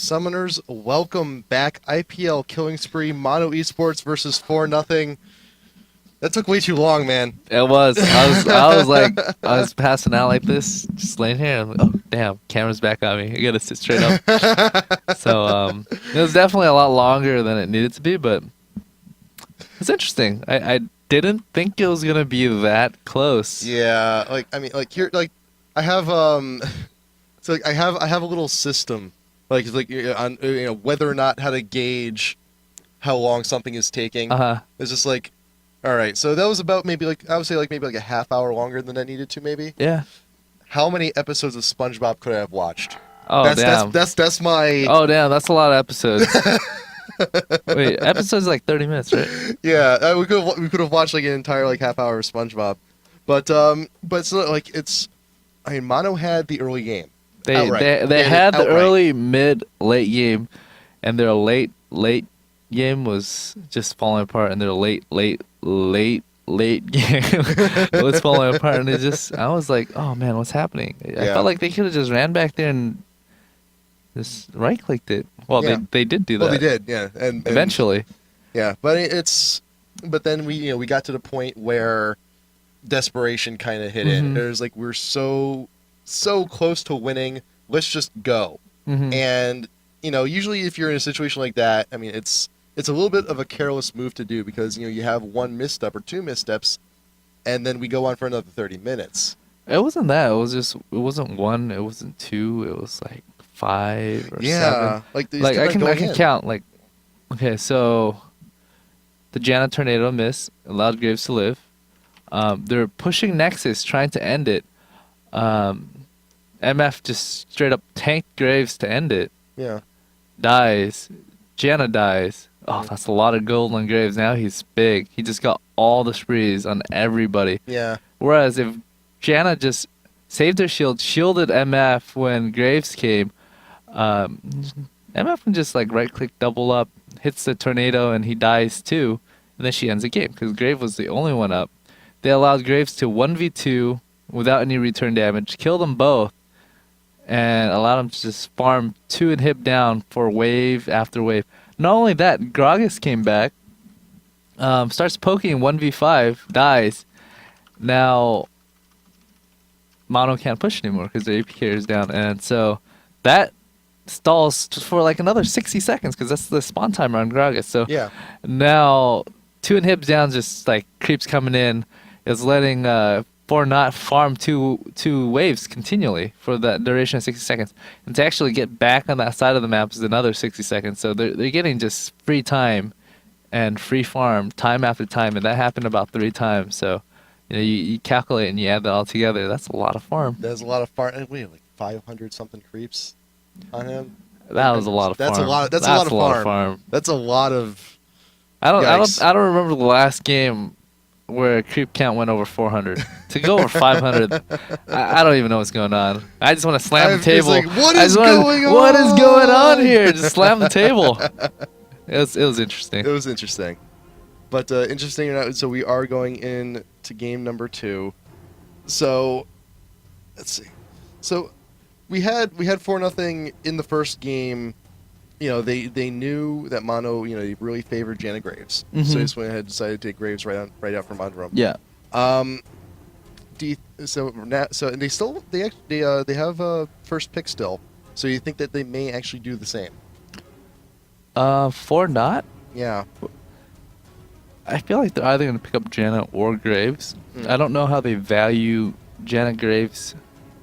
Summoners, welcome back. IPL Killing Spree, Mono Esports versus 4-0. That took way too long, man. It was. I was passing out like this, just laying here. And, oh, damn, camera's back on me. I gotta sit straight up. So, it was definitely a lot longer than it needed to be, but it's interesting. I didn't think it was gonna be that close. Yeah, here, I have so I have a little system, on whether or not how to gauge how long something is taking. It's just like, all right, so that was about maybe I would say maybe a half hour longer than I needed to, maybe. Yeah. How many episodes of SpongeBob could I have watched? Oh, damn. That's my. Oh, damn, that's a lot of episodes. Wait, episodes like 30 minutes, right? Yeah, we could have watched an entire half hour of SpongeBob, but so it's. I mean, Mono had the early game. They outright. had the early, mid, late game, and their late game was just falling apart, and their late game was falling apart, and I was like, oh man, what's happening? I felt like they could have just ran back there and just right-clicked it. Well, yeah. they did do that. Well, they did, yeah, and eventually. Yeah, but then we got to the point where desperation kind of hit in. There's we're so close to winning. Let's just go. And usually if you're in a situation like that, I mean, it's a little bit of a careless move to do because you have one misstep or two missteps, and then we go on for another 30 minutes. It wasn't that. It wasn't one. It wasn't two. It was 5 or 7. I can count. Okay, so the Janna tornado miss allowed Graves to live. They're pushing Nexus, trying to end it. MF just straight up tanked Graves to end it. Yeah. Dies. Janna dies. Oh, that's a lot of gold on Graves. Now he's big. He just got all the sprees on everybody. Yeah. Whereas if Janna just saved her shield, shielded MF when Graves came, MF can just right-click, double up, hits the tornado, and he dies too. And then she ends the game because Graves was the only one up. They allowed Graves to 1v2 without any return damage, kill them both, and allowed him to just farm 2 inhib down for wave after wave. Not only that, Gragas came back, starts poking 1v5, dies. Now, Mono can't push anymore because their AP carrier is down, and so that stalls for another 60 seconds because that's the spawn timer on Gragas. So yeah. Now 2 inhibs down, just creeps coming in, is letting 4-0 farm two waves continually for that duration of 60 seconds. And to actually get back on that side of the map is another 60 seconds. So they're getting just free time and free farm time after time, and that happened about 3 times. So you calculate and you add that all together. That's a lot of farm. That's a lot of farm. And wait, 500 something creeps on him. That was a lot of farm. That's a lot of farm. That's a lot of. I don't remember the last game where creep count went over 400. To go over 500, I don't even know what's going on. I just want to slam the table. What is going on here? Just slam the table. It was interesting. It was interesting. But interesting enough, so we are going in to game number 2. So let's see. So we had 4-0 in the first game. They knew that Mono, they really favored Janna Graves. So they just went ahead and decided to take Graves right out from under him. Yeah. And they have a first pick still. So you think that they may actually do the same? 4-0? Yeah. I feel like they're either going to pick up Janna or Graves. I don't know how they value Janna Graves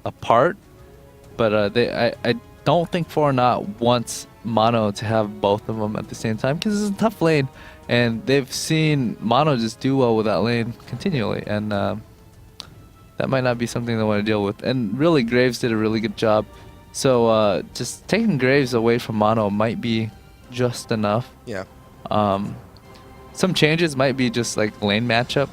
apart, but I don't think 4-0 wants Mono to have both of them at the same time because it's a tough lane, and they've seen Mono just do well with that lane continually, and that might not be something they want to deal with. And really, Graves did a really good job. So just taking Graves away from Mono might be just enough. Yeah. Some changes might be just lane matchup.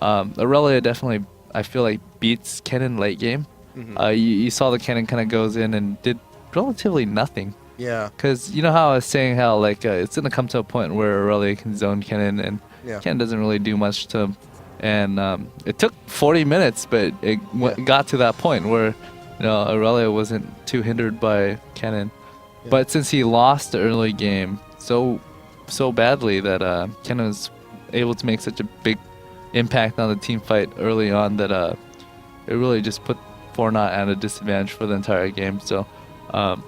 Aurelia definitely, I feel like, beats Kennen late game. You saw the Kennen kind of goes in and did relatively nothing. Yeah. Because you know how I was saying how it's gonna come to a point where Aurelia can zone Kennen, and Kennen doesn't really do much to him. And it took 40 minutes, but it got to that point where Aurelia wasn't too hindered by Kennen. Yeah. But since he lost the early game so badly that Ken was able to make such a big impact on the team fight early on that it really just put Fortnite at a disadvantage for the entire game. So um,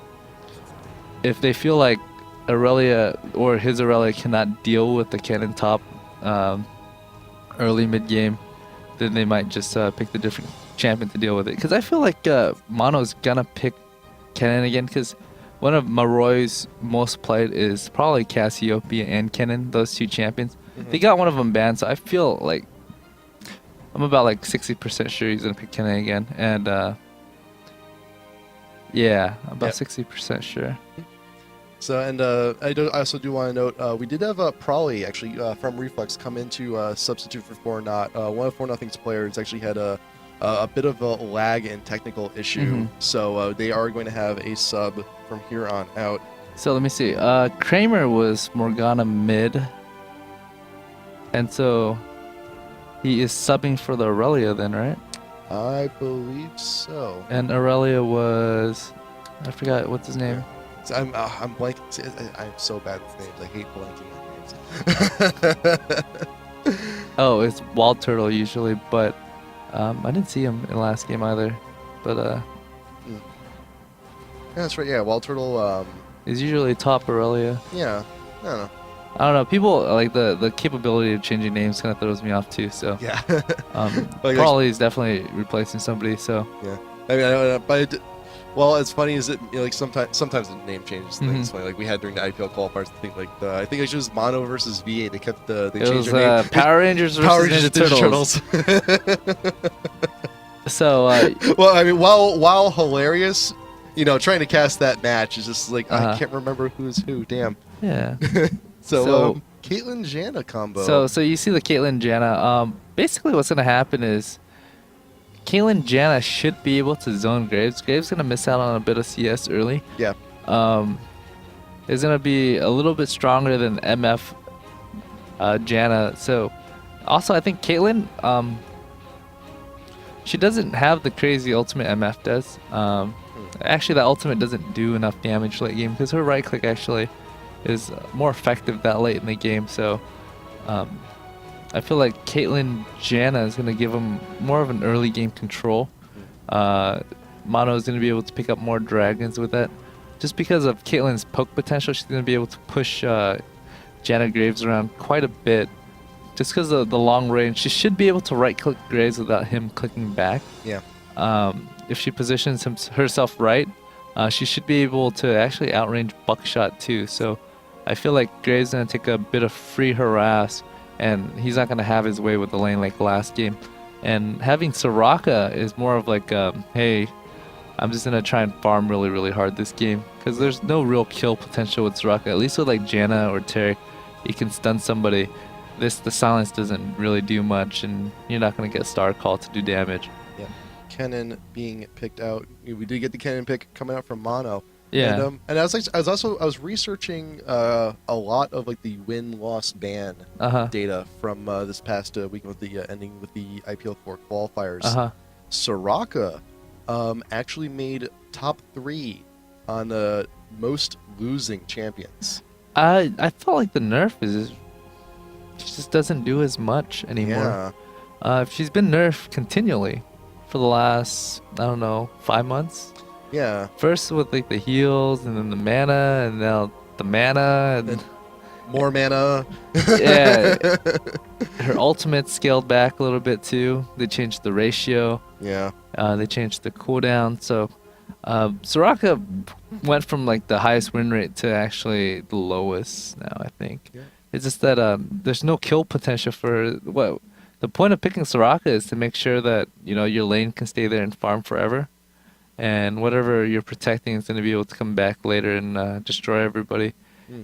if they feel like Aurelia or his Aurelia cannot deal with the cannon top early mid game, then they might just pick the different champion to deal with it. Because I feel like Mono's gonna pick Kennen again. Because one of Maroy's most played is probably Cassiopeia and Kennen, those two champions. They got one of them banned, so I feel like I'm about like 60% sure he's gonna pick Kennen again. And yeah, about 60% sure. So, and I also do want to note, we did have Prolly actually from Reflex come into substitute for 4-0. One of 4-0's players actually had a bit of a lag and technical issue, so they are going to have a sub from here on out. So let me see. Kramer was Morgana mid, and so he is subbing for the Aurelia then, right? I believe so. And Aurelia was, I forgot what's his name. So I'm blanking. I'm so bad with names. I hate blanking on names. Oh, it's Wild Turtle usually, but I didn't see him in the last game either. But Yeah, that's right. Yeah, Wild Turtle. he's usually top Aurelia. Yeah, I don't know. I don't know. People like the capability of changing names kind of throws me off too. So Yeah. Probably is definitely replacing somebody. So yeah. I mean, I don't know, but well, as funny as it, like sometimes the name changes. Things funny. Like we had during the IPL qualifiers. I think it was Mono versus VA. They kept they changed their name. Power Rangers versus Ninja Turtles. So well, I mean, while hilarious, trying to cast that match is just like I can't remember who's who. Damn. yeah. So Caitlyn Janna combo. So you see the Caitlyn Janna. Basically, what's gonna happen is Caitlyn Janna should be able to zone Graves. Graves gonna miss out on a bit of CS early. Yeah. Is gonna be a little bit stronger than MF Janna. So also I think Caitlyn she doesn't have the crazy ultimate MF does. Actually, that ultimate doesn't do enough damage late game because her right click actually is more effective that late in the game. So I feel like Caitlyn Janna is going to give him more of an early game control. Mono is going to be able to pick up more dragons with that. Just because of Caitlyn's poke potential, she's going to be able to push Janna Graves around quite a bit. Just because of the long range, she should be able to right click Graves without him clicking back. Yeah. If she positions herself right, she should be able to actually outrange Buckshot too. So I feel like Graves is going to take a bit of free harass, and he's not going to have his way with the lane like last game. And having Soraka is more of like, hey, I'm just going to try and farm really, really hard this game. Because there's no real kill potential with Soraka. At least with like Janna or Tarek, you can stun somebody. The silence doesn't really do much, and you're not going to get Star Call to do damage. Yeah. Kennen being picked out. We did get the Kennen pick coming out from Mono. Yeah. And I was researching a lot of like the win-loss ban data from this past week with the ending with the IPL 4 qualifiers. Soraka actually made top 3 on most losing champions. I felt like the nerf is she just doesn't do as much anymore. Yeah. She's been nerfed continually for the last 5 months. Yeah. First with like the heals, and then the mana, and now the mana, and more mana. Yeah. Her ultimate scaled back a little bit too. They changed the ratio. Yeah. They changed the cooldown. So Soraka went from like the highest win rate to actually the lowest now, I think. Yeah. It's just that there's no kill potential for what the point of picking Soraka is to make sure that your lane can stay there and farm forever. And whatever you're protecting is going to be able to come back later and destroy everybody.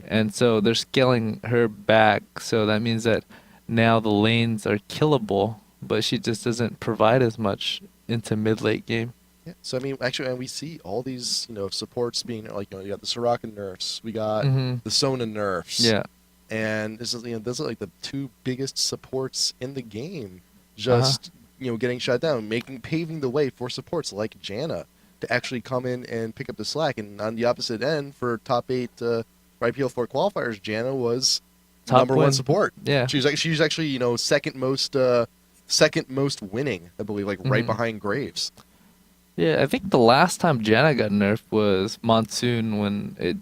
And so they're scaling her back, so that means that now the lanes are killable, but she just doesn't provide as much into mid-late game. Yeah. So I mean, actually, and we see all these supports being like you got the Soraka nerfs, we got the Sona nerfs. Yeah. And this is those are like the 2 biggest supports in the game, just getting shut down, paving the way for supports like Janna to actually come in and pick up the slack. And on the opposite end, for top 8 for IPL 4 qualifiers, Jana was Top number one win. support. Yeah. She was actually second most winning, I believe, like right behind Graves. Yeah, I think the last time Janna got nerfed was Monsoon when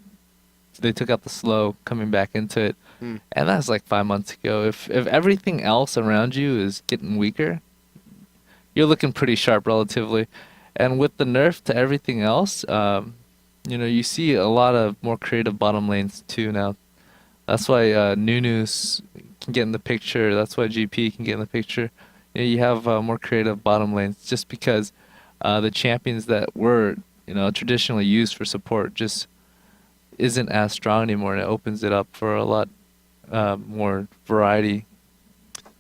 they took out the slow coming back into it. Mm. And that's like 5 months ago. If everything else around you is getting weaker, you're looking pretty sharp relatively. And with the nerf to everything else, you see a lot of more creative bottom lanes too now. That's why Nunu's can get in the picture. That's why GP can get in the picture. You have more creative bottom lanes just because the champions that were traditionally used for support just isn't as strong anymore, and it opens it up for a lot more variety.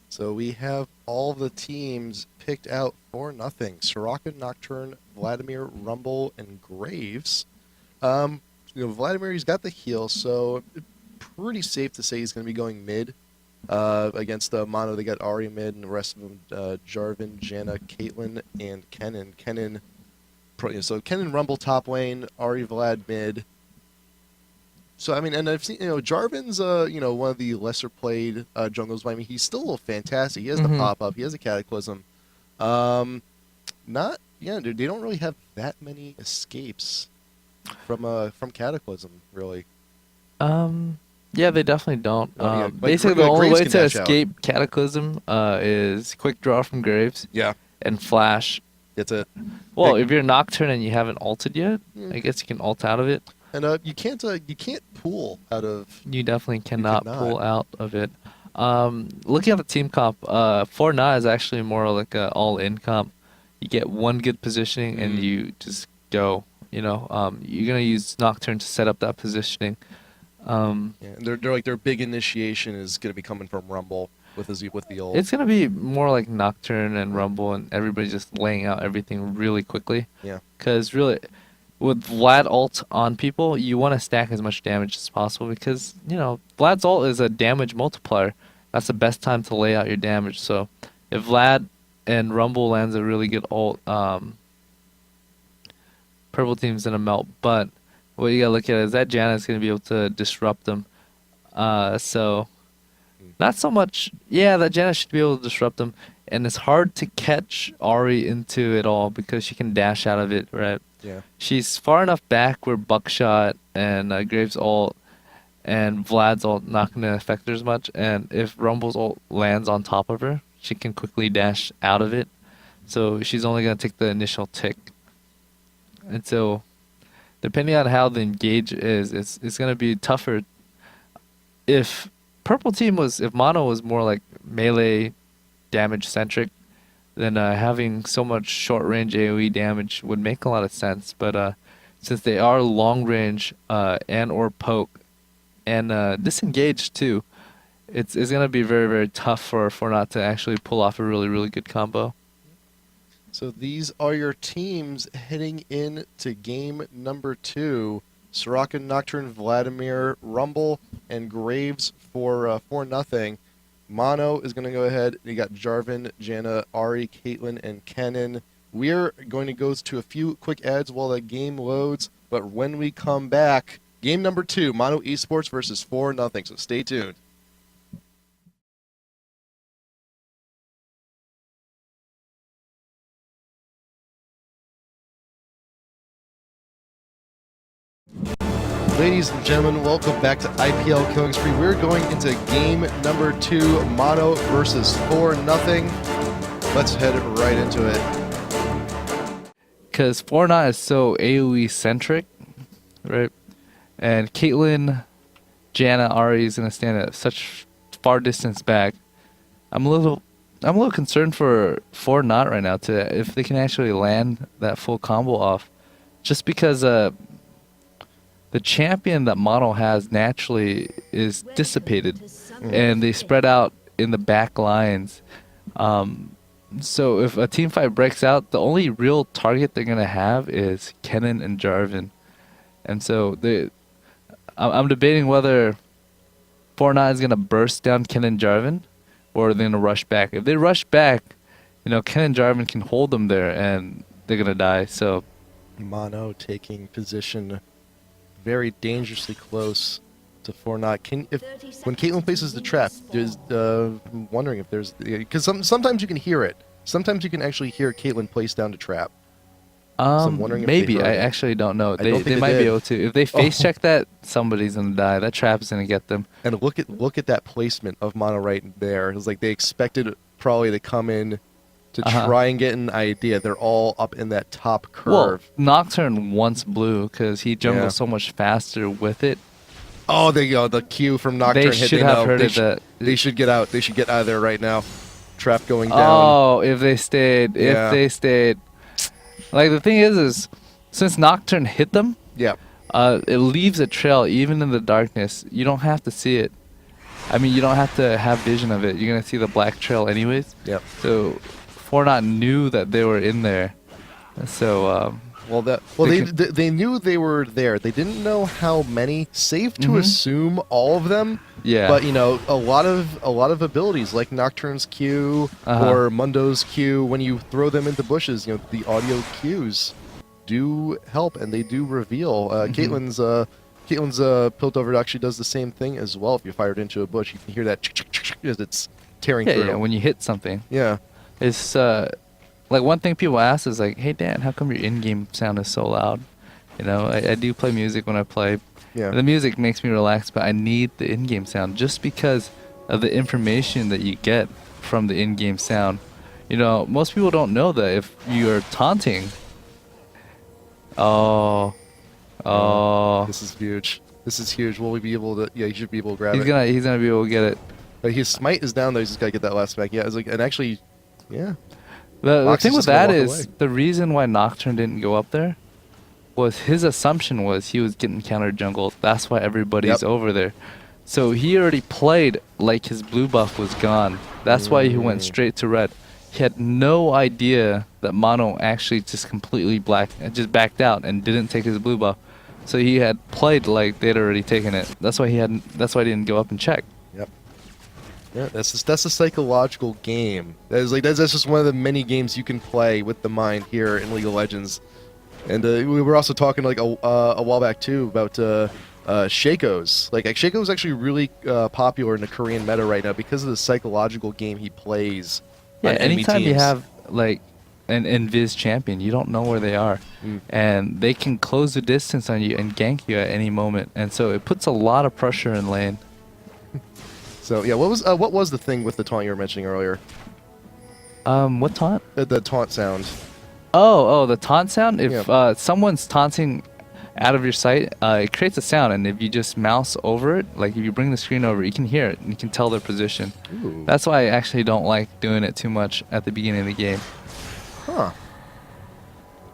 So we have all the teams picked out for nothing. Soraka, Nocturne, Vladimir, Rumble, and Graves. Vladimir, he's got the heal, so pretty safe to say he's going to be going mid. Against Mono, they got Ari mid, and the rest of them, Jarvan, Janna, Caitlyn, and Kennen. So Kennen, Rumble top lane, Ari, Vlad mid. So, I mean, and I've seen, Jarvan's, one of the lesser played jungles, but I mean, he's still fantastic. He has the pop-up, he has a Cataclysm. Dude, they don't really have that many escapes from Cataclysm, really. Yeah, they definitely don't. Basically, the like only Graves way can to dash out. escape Cataclysm is quick draw from Graves Yeah, and flash. that's it. Well, Big- if you're Nocturne and you haven't ulted yet, I guess you can ult out of it. And you can't pull out of. You definitely cannot cannot. pull out of it. Looking at the team comp, Fortnite is actually more like a all-in comp. You get one good positioning and you just go. You're gonna use Nocturne to set up that positioning. And they're like their big initiation is gonna be coming from Rumble with the ult. It's gonna be more like Nocturne and Rumble, and everybody just laying out everything really quickly. Yeah. Because really, with Vlad ult on people, you want to stack as much damage as possible because Vlad's ult is a damage multiplier. That's the best time to lay out your damage. So if Vlad and Rumble lands a really good ult, purple team's gonna melt. But what you gotta look at is that Janna's gonna be able to disrupt them. So not so much. Yeah, that Janna should be able to disrupt them, and it's hard to catch Ari into it all because she can dash out of it, right? Yeah. She's far enough back where Buckshot and Graves ult and Vlad's ult not gonna affect her as much. And if Rumble's ult lands on top of her, she can quickly dash out of it. So she's only gonna take the initial tick. And so, depending on how the engage is, it's gonna be tougher. If Mono was more like melee damage centric, then having so much short range AoE damage would make a lot of sense. But since they are long range and or poke and disengage too, it's gonna be very, very tough for not to actually pull off a really, really good combo. So these are your teams heading into game number 2. Soraka, Nocturne, Vladimir, Rumble, and Graves for nothing. Mono is going to go ahead. You got Jarvan, Janna, Ari, Caitlyn, and Kennen. We're going to go to a few quick ads while the game loads. But when we come back, game number 2, Mono Esports versus 4-0. So stay tuned. Ladies and gentlemen, welcome back to IPL Killing Spree. We're going into game number 2, Mono versus 4-0. Let's head right into it. Because Fortnite is so AoE centric, right? And Caitlyn, Janna, Ari is gonna stand at such far distance back. I'm a little concerned for Fortnite right now to if they can actually land that full combo off, just because the champion that Mono has naturally is dissipated, and they spread out in the back lines. So if a team fight breaks out, the only real target they're gonna have is Kennen and Jarvan, and so I'm debating whether Fortnite is gonna burst down Kennen and Jarvan, or they're gonna rush back. If they rush back, Kennen and Jarvan can hold them there, and they're gonna die. So Mono taking position very dangerously close to 4-0. When Caitlyn places the trap, I'm wondering if there's, because sometimes you can hear it. Sometimes you can actually hear Caitlyn place down the trap. So I'm wondering maybe. if they heard I it. actually don't know. I don't think They they might be did. able to. If they face Oh. check that, somebody's gonna die. That trap is gonna get them. And look at that placement of Mono right there. It was like they expected probably to come in to try and get an idea. They're all up in that top Well, curve. Nocturne wants blue because he jungles Yeah. so much faster with it. Oh, there you go. The Q from Nocturne They hit. should They have know. heard They, it. That they should get out. They should get out of there right now. Trap going down. oh, if they stayed, Yeah. if they stayed. Like the thing is since Nocturne hit them, Yeah. it leaves a trail even in the darkness. You don't have to see it. I mean, you don't have to have vision of it. You're gonna see the black trail anyways. Yep. So, Fortnite knew that they were in there. So, They knew they were there. They didn't know how many. Safe to assume all of them. yeah. But a lot of abilities like Nocturne's Q or Mundo's Q, when you throw them into bushes, the audio cues do help and they do reveal. Caitlyn's Piltover actually does the same thing as well. If you fire it into a bush, you can hear that as it's tearing through. yeah, when you hit something. Yeah. It's like one thing people ask is like, "Hey Dan, how come your in-game sound is so loud?" I do play music when I play. Yeah. The music makes me relax, but I need the in-game sound just because of the information that you get from the in-game sound. Most people don't know that if you're taunting. Oh. This is huge. This is huge. Will we be able to? Yeah, he should be able to grab He's it. gonna be able to get it. But his smite is down though. He's just gotta get that last smack. Yeah, it's like, and actually, yeah. The Mox thing is with just gonna that walk is away. the reason why Nocturne didn't go up there was his assumption was he was getting counter jungled. That's why everybody's Yep. over there. So he already played like his blue buff was gone. That's why he went straight to red. He had no idea that Mono actually just completely just backed out and didn't take his blue buff. So he had played like they'd already taken it. That's why he didn't go up and check. Yep. Yeah, that's a psychological game. That's just one of the many games you can play with the mind here in League of Legends. And we were also talking like a while back too about Shaco's. Like Shaco's actually really popular in the Korean meta right now because of the psychological game he plays. Yeah, on enemy anytime you teams. have like an invis champion, you don't know where they are, and they can close the distance on you and gank you at any moment, and so it puts a lot of pressure in lane. So yeah, what was the thing with the taunt you were mentioning earlier? What taunt? The taunt sound. Oh, the taunt sound. If Yeah. someone's taunting out of your sight, it creates a sound, and if you just mouse over it, like if you bring the screen over, you can hear it and you can tell their position. Ooh. That's why I actually don't like doing it too much at the beginning of the game. Huh.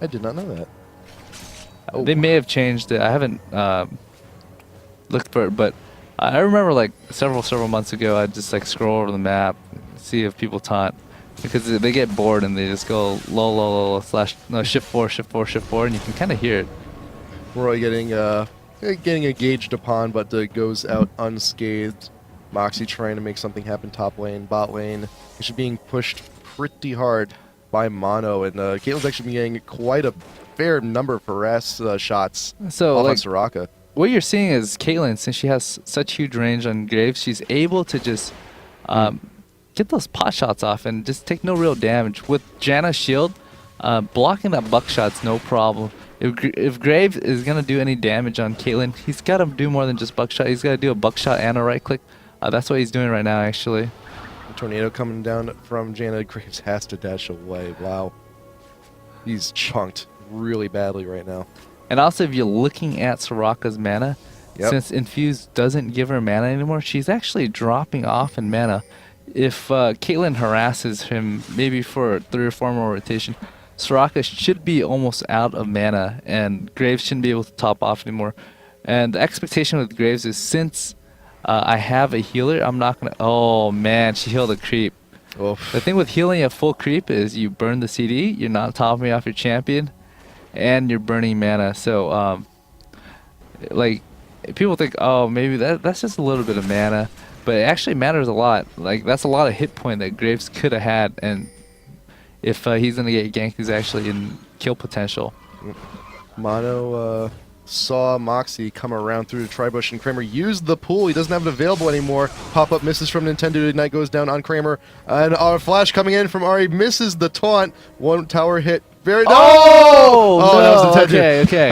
I did not know that. Oh. They may have changed it. I haven't looked for it, but I remember like several months ago, I'd just like scroll over the map, see if people taunt, because they get bored and they just go low / shift 4, and you can kind of hear it. Roy getting engaged upon, but goes out unscathed. Moxie trying to make something happen top lane, bot lane. Actually being pushed pretty hard by Mono, and Caitlin's actually been getting quite a fair number of harass shots So off on like Soraka. what you're seeing is Caitlyn, since she has such huge range on Graves, she's able to just get those pot shots off and just take no real damage. With Janna's shield, blocking that buckshot's no problem. If Graves is going to do any damage on Caitlyn, he's got to do more than just buckshot. He's got to do a buckshot and a right click. That's what he's doing right now, actually. The tornado coming down from Janna. Graves has to dash away. Wow. He's chunked really badly right now. And also, if you're looking at Soraka's mana, Yep. since Infuse doesn't give her mana anymore, she's actually dropping off in mana. If Caitlyn harasses him maybe for 3 or 4 more rotation, Soraka should be almost out of mana, and Graves shouldn't be able to top off anymore. And the expectation with Graves is since I have a healer, I'm not going to... Oh, man, she healed a creep. Oof. The thing with healing a full creep is you burn the CD, you're not topping off your champion, and you're burning mana. So, like, people think, oh, maybe that's just a little bit of mana, but it actually matters a lot. Like, that's a lot of hit point that Graves could have had, and if he's going to get ganked, he's actually in kill potential. Mono saw Moxie come around through the tri-bush, and Kramer used the pool. He doesn't have it available anymore. Pop-up misses from Nintendo. Ignite goes down on Kramer. And our flash coming in from Ari misses the taunt. One tower hit. Very Oh, no! That was Nintendo. Okay.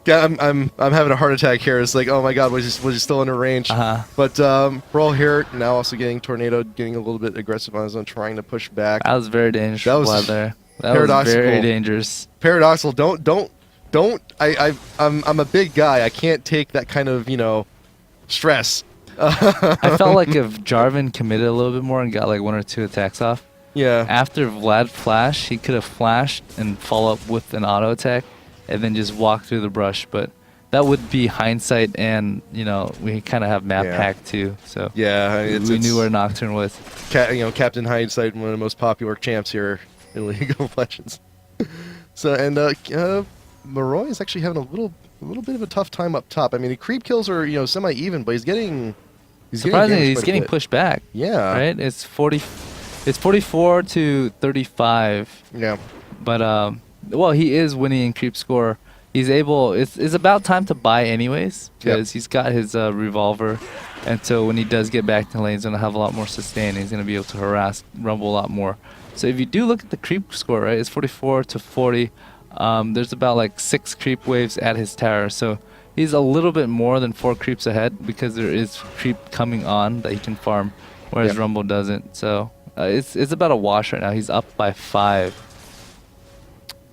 Yeah, I'm having a heart attack here. It's like, oh my god, was he still in the range? But Brawl here now also getting Tornado, getting a little bit aggressive on his own, trying to push back. That was very dangerous. That was there. That paradoxical. was very dangerous. Paradoxical. Don't. I'm a big guy. I can't take that kind of stress. I felt like if Jarvan committed a little bit more and got like 1 or 2 attacks off, Yeah. after Vlad flashed, he could have flashed and follow up with an auto attack and then just walk through the brush. But that would be hindsight, and we kind of have map Yeah. hack too, so Yeah. we knew where Nocturne was. Captain Hindsight, one of the most popular champs here in League of Legends. So Moroi is actually having a little bit of a tough time up top. I mean, the creep kills are semi-even, but he's getting Surprisingly, he's quite a getting bit. pushed back. Yeah. Right? It's 44 to 35. Yeah. But well, he is winning in creep score. He's able. It's about time to buy anyways, because he's got his revolver, and so when he does get back to the lane, he's gonna have a lot more sustain. He's gonna be able to harass Rumble a lot more. So if you do look at the creep score, right, it's 44 to 40. There's about like 6 creep waves at his tower, so he's a little bit more than 4 creeps ahead because there is creep coming on that he can farm, whereas Rumble doesn't. So it's about a wash right now. He's up by 5.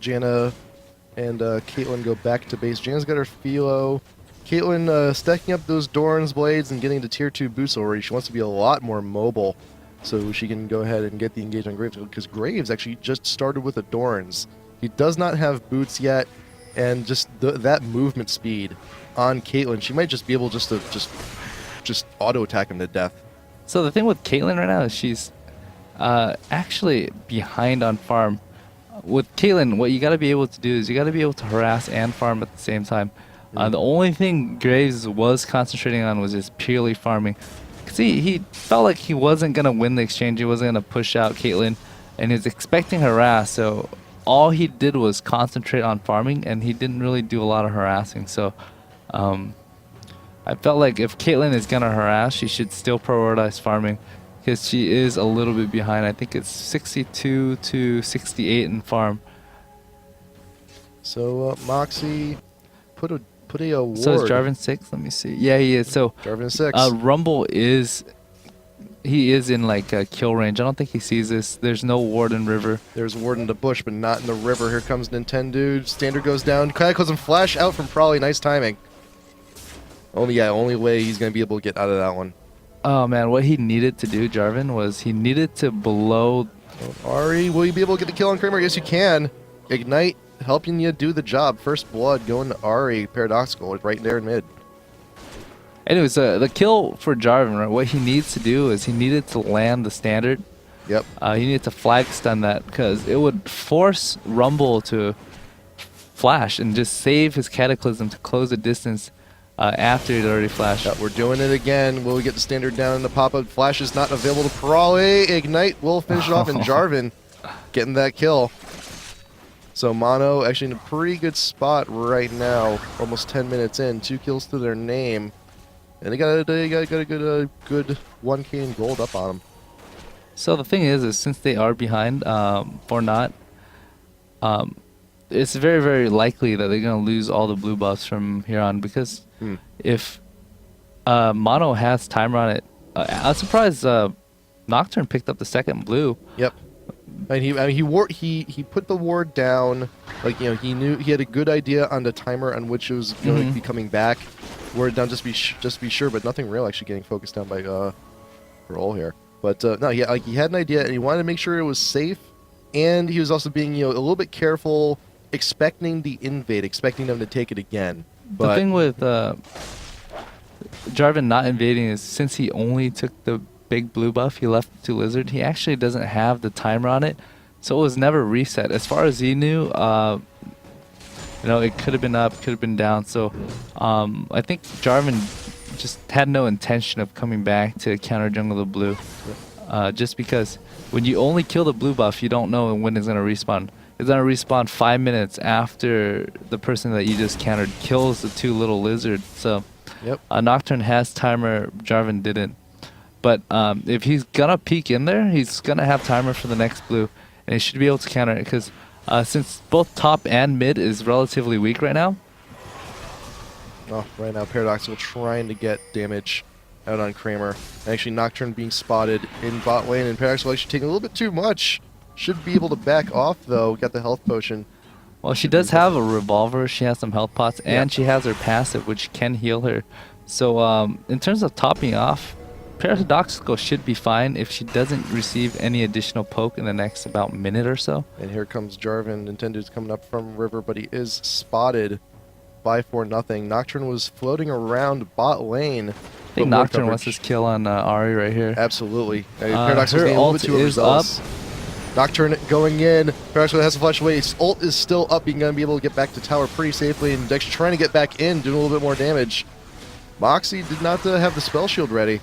Janna and Caitlyn go back to base. Janna's got her Philo. Caitlyn stacking up those Doran's blades and getting to tier 2 boosts already. She wants to be a lot more mobile so she can go ahead and get the engage on Graves, because Graves actually just started with a Doran's. He does not have boots yet, and just that movement speed on Caitlyn, she might just be able to just auto attack him to death. So the thing with Caitlyn right now is she's actually behind on farm. With Caitlyn, what you got to be able to do is you got to be able to harass and farm at the same time. The only thing Graves was concentrating on was just purely farming. Cause he felt like he wasn't gonna win the exchange. He wasn't gonna push out Caitlyn, and he was expecting harass. So all he did was concentrate on farming, and he didn't really do a lot of harassing. So I felt like if Caitlyn is gonna harass, she should still prioritize farming, because she is a little bit behind. I think it's 62 to 68 in farm. So Moxie put a ward. So is Jarvan 6? Let me see. Yeah, he is. So Jarvan 6. Rumble is in like a kill range. I don't think he sees this. There's no ward in river. There's ward in the bush, but not in the river. Here comes Nintendo. Standard goes down. Cataclysm flash out from Probably. Nice timing. Only way he's gonna be able to get out of that one. Oh man, what he needed to do, Jarvan, was he needed to blow. Ari, will you be able to get the kill on Kramer? Yes, you can. Ignite helping you do the job. First blood going to Ari. Paradoxical right there in mid. Anyways, the kill for Jarvan, right? What he needs to do is he needed to land the standard. Yep. He needed to flag stun that, because it would force Rumble to flash and just save his Cataclysm to close the distance after he'd already flashed. Yep, we're doing it again. Will we get the standard down? The pop-up flash is not available to Prawley. Ignite will finish it off, and Jarvan getting that kill. So Mono actually in a pretty good spot right now. Almost 10 minutes in, 2 kills to their name, and they got a good 1K in gold up on them. So the thing is since they are behind for not, it's very, very likely that they're going to lose all the blue buffs from here on, because if Mono has timer on it, I was surprised Nocturne picked up the second blue. Yep. And he put the ward down, like he knew he had a good idea on the timer on which it was going to be coming back. Ward down just to be sure, but nothing real actually getting focused down by Roll here. But no, he had an idea and he wanted to make sure it was safe, and he was also being a little bit careful, expecting the invade, expecting them to take it again. But the thing with Jarvan not invading is, since he only took the big blue buff, he left it to Lizard, he actually doesn't have the timer on it, so it was never reset. As far as he knew, it could have been up, could have been down. So I think Jarvan just had no intention of coming back to counter jungle the blue, just because when you only kill the blue buff, you don't know when it's going to respawn. is gonna respawn 5 minutes after the person that you just countered kills the 2 little lizards. So Yep. Nocturne has timer, Jarvan didn't. But if he's gonna peek in there, he's gonna have timer for the next blue, and he should be able to counter it because since both top and mid is relatively weak right now. Oh, right now Paradoxical trying to get damage out on Kramer. Actually, Nocturne being spotted in bot lane, and Paradoxical actually taking a little bit too much. Should be able to back off though. Got the health potion. Well, she does have a revolver. She has some health pots, and Yeah. she has her passive, which can heal her. So in terms of topping off, Paradoxical should be fine if she doesn't receive any additional poke in the next about minute or so. And here comes Jarvan. Nintendo's coming up from river, but he is spotted by 4-0. Nocturne was floating around bot lane. I think Nocturne wants his kill on Ahri right here. Absolutely. Paradoxical her getting a little ult bit too is overzealous. Nocturne going in. Paradoxical has to flash away. His ult is still up. He's going to be able to get back to tower pretty safely. And Dex trying to get back in, doing a little bit more damage. Moxie did not have the spell shield ready.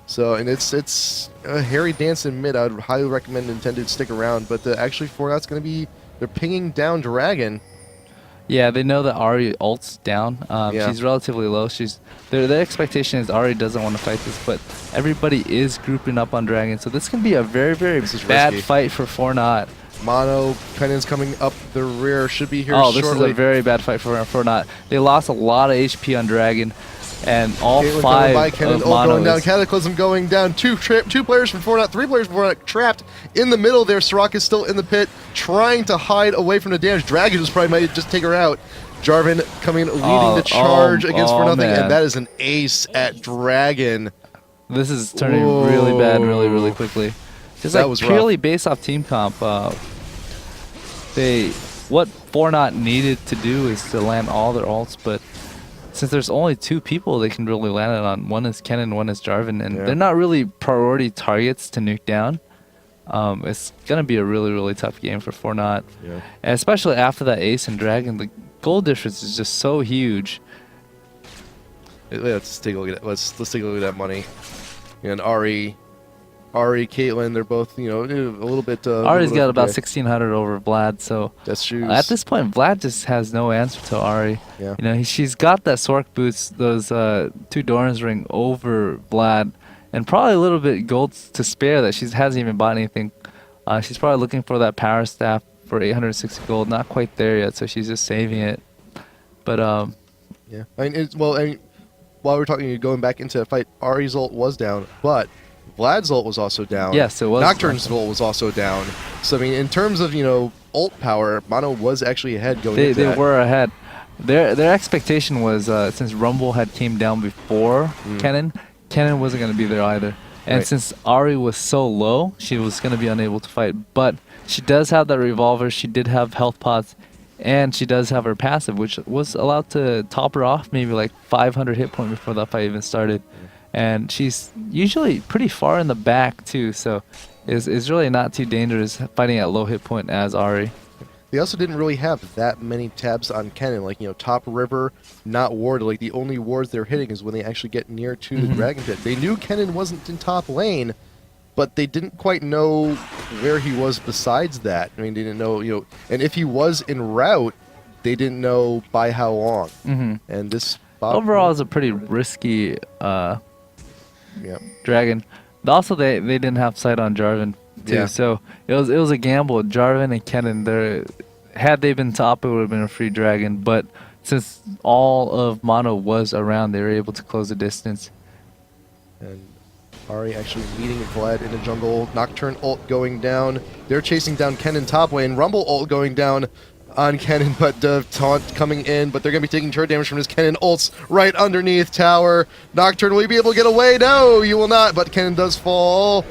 So, and it's a hairy dance in mid. I would highly recommend Nintendo to stick around. But actually, Fortnite's going to be, they're pinging down Dragon. Yeah, they know that Ahri ult's down. Yeah. She's relatively low. Their expectation is Ahri doesn't want to fight this, but everybody is grouping up on Dragon. So this can be a very, very bad risky fight for Fortnite. Mono Kennan's coming up the rear. Should be here Oh, shortly. this is a very bad fight for Fortnite. They lost a lot of HP on Dragon, and all Caitlyn coming 5 by, Kennen of ult Mono going down, is- Cataclysm going down. Two players from Fortnite, 3 players from Fortnite trapped in the middle there. Soraka is still in the pit, trying to hide away from the damage. Dragon just probably might just take her out. Jarvan coming, leading the charge against 4-0, man. and that is an ace at Dragon. This is turning really bad really, really quickly. Just That like was purely based off team comp, what Fortnite needed to do is to land all their ults, but since there's only 2 people they can really land it on, one is Kennen, one is Jarvan, and Yeah. they're not really priority targets to nuke down. It's gonna be a really, really tough game for Fortnite, Yeah. and especially after that ace and Dragon, the goal difference is just so huge. Let's take a look at it. Let's take a look at that money. And Ahri, Caitlyn, they're both, you know, a little bit. Ahri's got about 1600 over Vlad, so That's shoes. at this point Vlad just has no answer to Ahri. Yeah. You know, she's got that Sork boots, those 2 Doran's ring over Vlad, and probably a little bit gold to spare that she hasn't even bought anything. She's probably looking for that power staff for 860 gold. Not quite there yet, so she's just saving it. But Yeah. I mean, while we're talking, going back into the fight, Ahri's ult was down, but Vlad's ult was also down. yes, it was. Nocturne's ult was also down. So I mean, in terms of ult power, Mono was actually ahead going into They that. were ahead. Their expectation was since Rumble had came down before Kennen wasn't going to be there either. And Right. since Ahri was so low, she was going to be unable to fight. But she does have that revolver. She did have health pots, and she does have her passive, which was allowed to top her off maybe like 500 hit point before that fight even started. And she's usually pretty far in the back too, so is really not too dangerous fighting at low hit point as Ahri. They also didn't really have that many tabs on Kennen, like, top river, not ward. Like, the only wards they're hitting is when they actually get near to the Dragon Pit. They knew Kennen wasn't in top lane, but they didn't quite know where he was besides that. I mean, they didn't know, and if he was en route, they didn't know by how long. And this Overall, it's a pretty risky yeah. Dragon. Also, they didn't have sight on Jarvan too, Yeah. so it was a gamble. Jarvan and Kennen, had they been top, it would have been a free Dragon. But since all of Mono was around, they were able to close the distance. And Ahri actually leading Vlad in the jungle. Nocturne ult going down. They're chasing down Kennen top lane. Rumble ult going down on Kennen, but taunt coming in. But they're going to be taking turret damage from his Kennen ults right underneath tower. Nocturne, will you be able to get away? No, you will not. But Kennen does fall.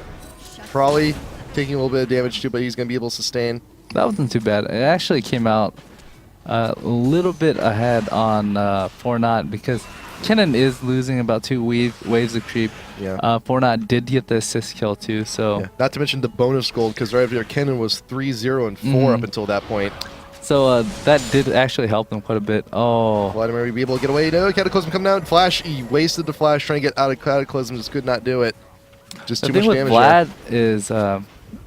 Probably taking a little bit of damage too, but he's going to be able to sustain. That wasn't too bad. It actually came out a little bit ahead on Fortnite because Kennen is losing about 2 waves of creep. Yeah. Fortnite did get the assist kill too, so Yeah. Not to mention the bonus gold, because right after Kennen was 3-0 and 4 up until that point. so that did actually help them quite a bit. Oh, Vladimir will be able to get away. No, Cataclysm coming down. Flash, he wasted the flash trying to get out of Cataclysm. Just could not do it. Just the too thing much with damage Vlad is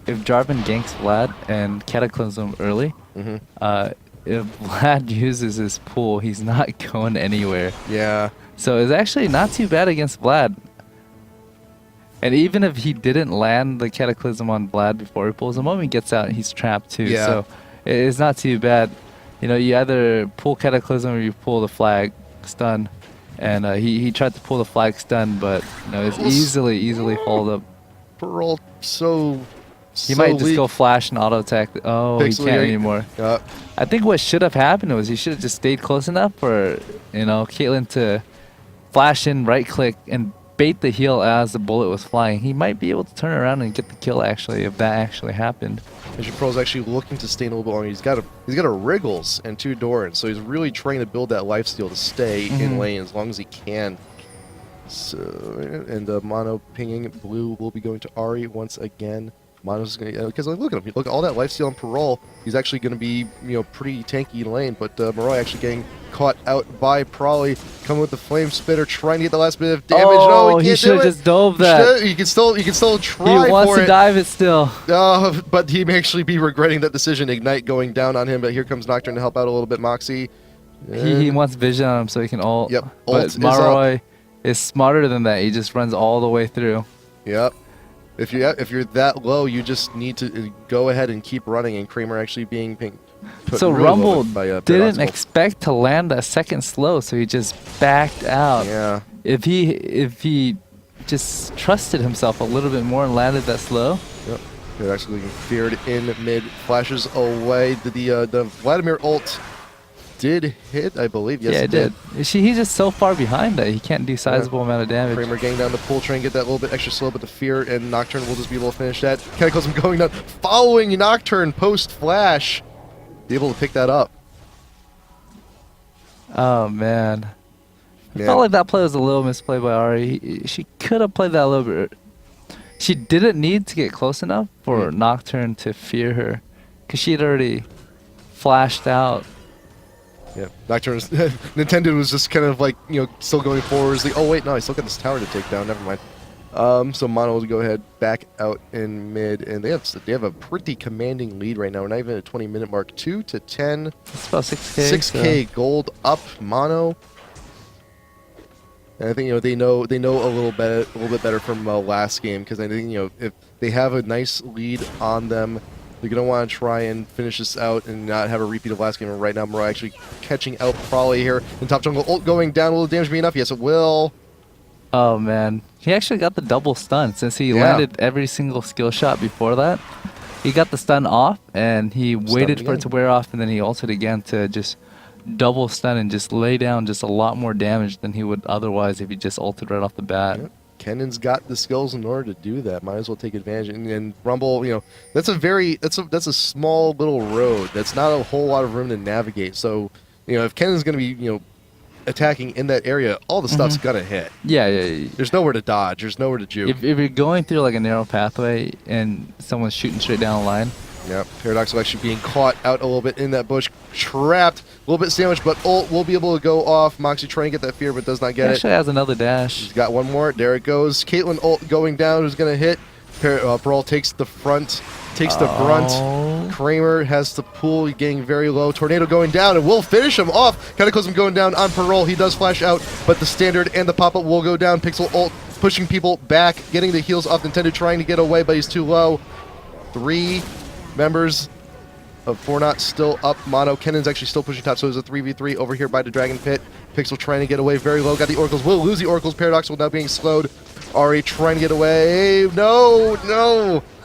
if Jarvan ganks Vlad and Cataclysm early, Hmm. if Vlad uses his pool, he's not going anywhere. Yeah. So it's actually not too bad against Vlad. And even if he didn't land the Cataclysm on Vlad before he pulls, the moment he gets out, he's trapped too. Yeah. So it's not too bad. You know, you either pull Cataclysm or you pull the flag stun. And he tried to pull the flag stun, but you know, it's easily followed up. Pearl so. He might just go flash and auto attack. Oh, he Pixel can't Yagi. anymore. Yeah. I think what should have happened was he should have just stayed close enough for, you know, Caitlyn to flash in, right click, and bait the heal as the bullet was flying. He might be able to turn around and get the kill actually if that actually happened. Pearl's actually looking to stay in a little bit longer. He's got a Wriggles and 2 Dorans, so he's really trying to build that lifesteal to stay in lane as long as he can. So, and Mono pinging blue will be going to Ari once again. Mono's going to, because look at him, look at all that lifesteal on Parole. He's actually going to be, you know, pretty tanky in lane, but Moroi actually getting caught out by Prolly, coming with the flame spitter, trying to get the last bit of damage. Oh, he he can't should do have it. just dove that. You can still try He wants for to it. dive it still. But he may actually be regretting that decision. Ignite going down on him, but here comes Nocturne to help out a little bit. Moxie. He wants vision on him so he can ult. Yep, But ult is Moroi is smarter than that. He just runs all the way through. Yep. If you're that low, you just need to go ahead and keep running. And Kramer actually being put So really Rumble low by, didn't Paradoxical. expect to land that second slow, so he just backed out. Yeah. If he just trusted himself a little bit more and landed that slow. Yep. They're actually getting feared in mid. Flashes away. The Vladimir ult did hit, I believe. Yes, Yeah, it did. He's just so far behind that he can't do sizable amount of damage. Kramer getting down the pool, trying to get that little bit extra slow, but the fear and Nocturne will just be able to finish that. Cataclysm going down, following Nocturne post flash. Be able to pick that up. Oh man. I Yeah. felt like that play was a little misplayed by Ari. She could have played that a little bit. She didn't need to get close enough for Nocturne to fear her, because she had already flashed out. Yeah, Nocturne was, Nintendo was just kind of like, you know, still going forwards. Like, oh wait, no, I still got this tower to take down. Never mind. So Mono will go ahead back out in mid, and they have a pretty commanding lead right now. We're not even at a 20-minute mark. 2-10. It's about 6K. 6K gold up Mono. And I think, you know, they know a little bit better from last game, because I think, you know, if they have a nice lead on them, they're gonna want to try and finish this out and not have a repeat of last game. And right now, Moroi actually catching out Prolly here in top jungle. Ult going down. Will the damage be enough? Yes, it will. Oh man, he actually got the double stun since he landed every single skill shot before that. He got the stun off and he waited for it to wear off, and then he ulted again to just double stun and just lay down just a lot more damage than he would otherwise if he just ulted right off the bat. Yep. Kennan's got the skills in order to do that. Might as well take advantage. And Rumble, you know, that's a small little road. That's not a whole lot of room to navigate. So, you know, if Kennan's going to be, you know, attacking in that area, all the stuff's gonna hit. Yeah. There's nowhere to dodge. There's nowhere to juke. If you're going through like a narrow pathway and someone's shooting straight down the line. Yeah, Paradoxical actually being caught out a little bit in that bush, trapped, a little bit sandwiched, but ult will be able to go off. Moxie trying to get that fear, but does not get He it. actually has another dash. He's got one more. There it goes. Caitlyn ult going down. Who's gonna hit? Brawl takes the front, takes the brunt. Kramer has the pool, getting very low. Tornado going down, and we'll finish him off. Cataclysm going down on Parole. He does flash out, but the standard and the pop-up will go down. Pixel ult pushing people back, getting the heals off Nintendo, trying to get away, but he's too low. 3 members of Fornot still up. Mono. Kennan's actually still pushing top, so there's a 3v3 over here by the Dragon Pit. Pixel trying to get away very low. Got the Oracles. Will lose the Oracles. Paradoxical now being slowed. Ari trying to get away. No.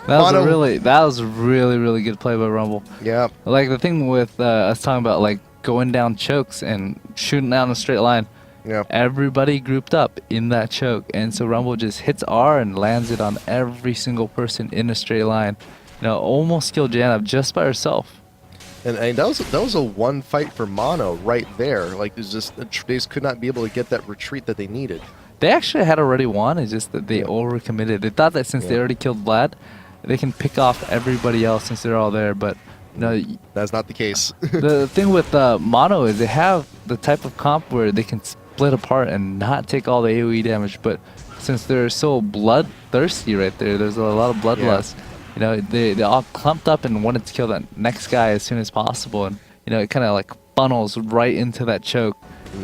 That was a really good play by Rumble. Yeah. Like the thing with us talking about like going down chokes and shooting down a straight line. Yeah. Everybody grouped up in that choke, and so Rumble just hits R and lands it on every single person in a straight line. You know, almost killed Janab just by herself. And that was a one fight for Mono right there. Like, it's just they just could not be able to get that retreat that they needed. They actually had already won. It's just that they overcommitted. They thought that since they already killed Vlad, they can pick off everybody else since they're all there. But no, that's not the case. The thing with Mono is they have the type of comp where they can split apart and not take all the AoE damage. But since they're so bloodthirsty right there, there's a lot of bloodlust. They all clumped up and wanted to kill that next guy as soon as possible, and it kind of like funnels right into that choke,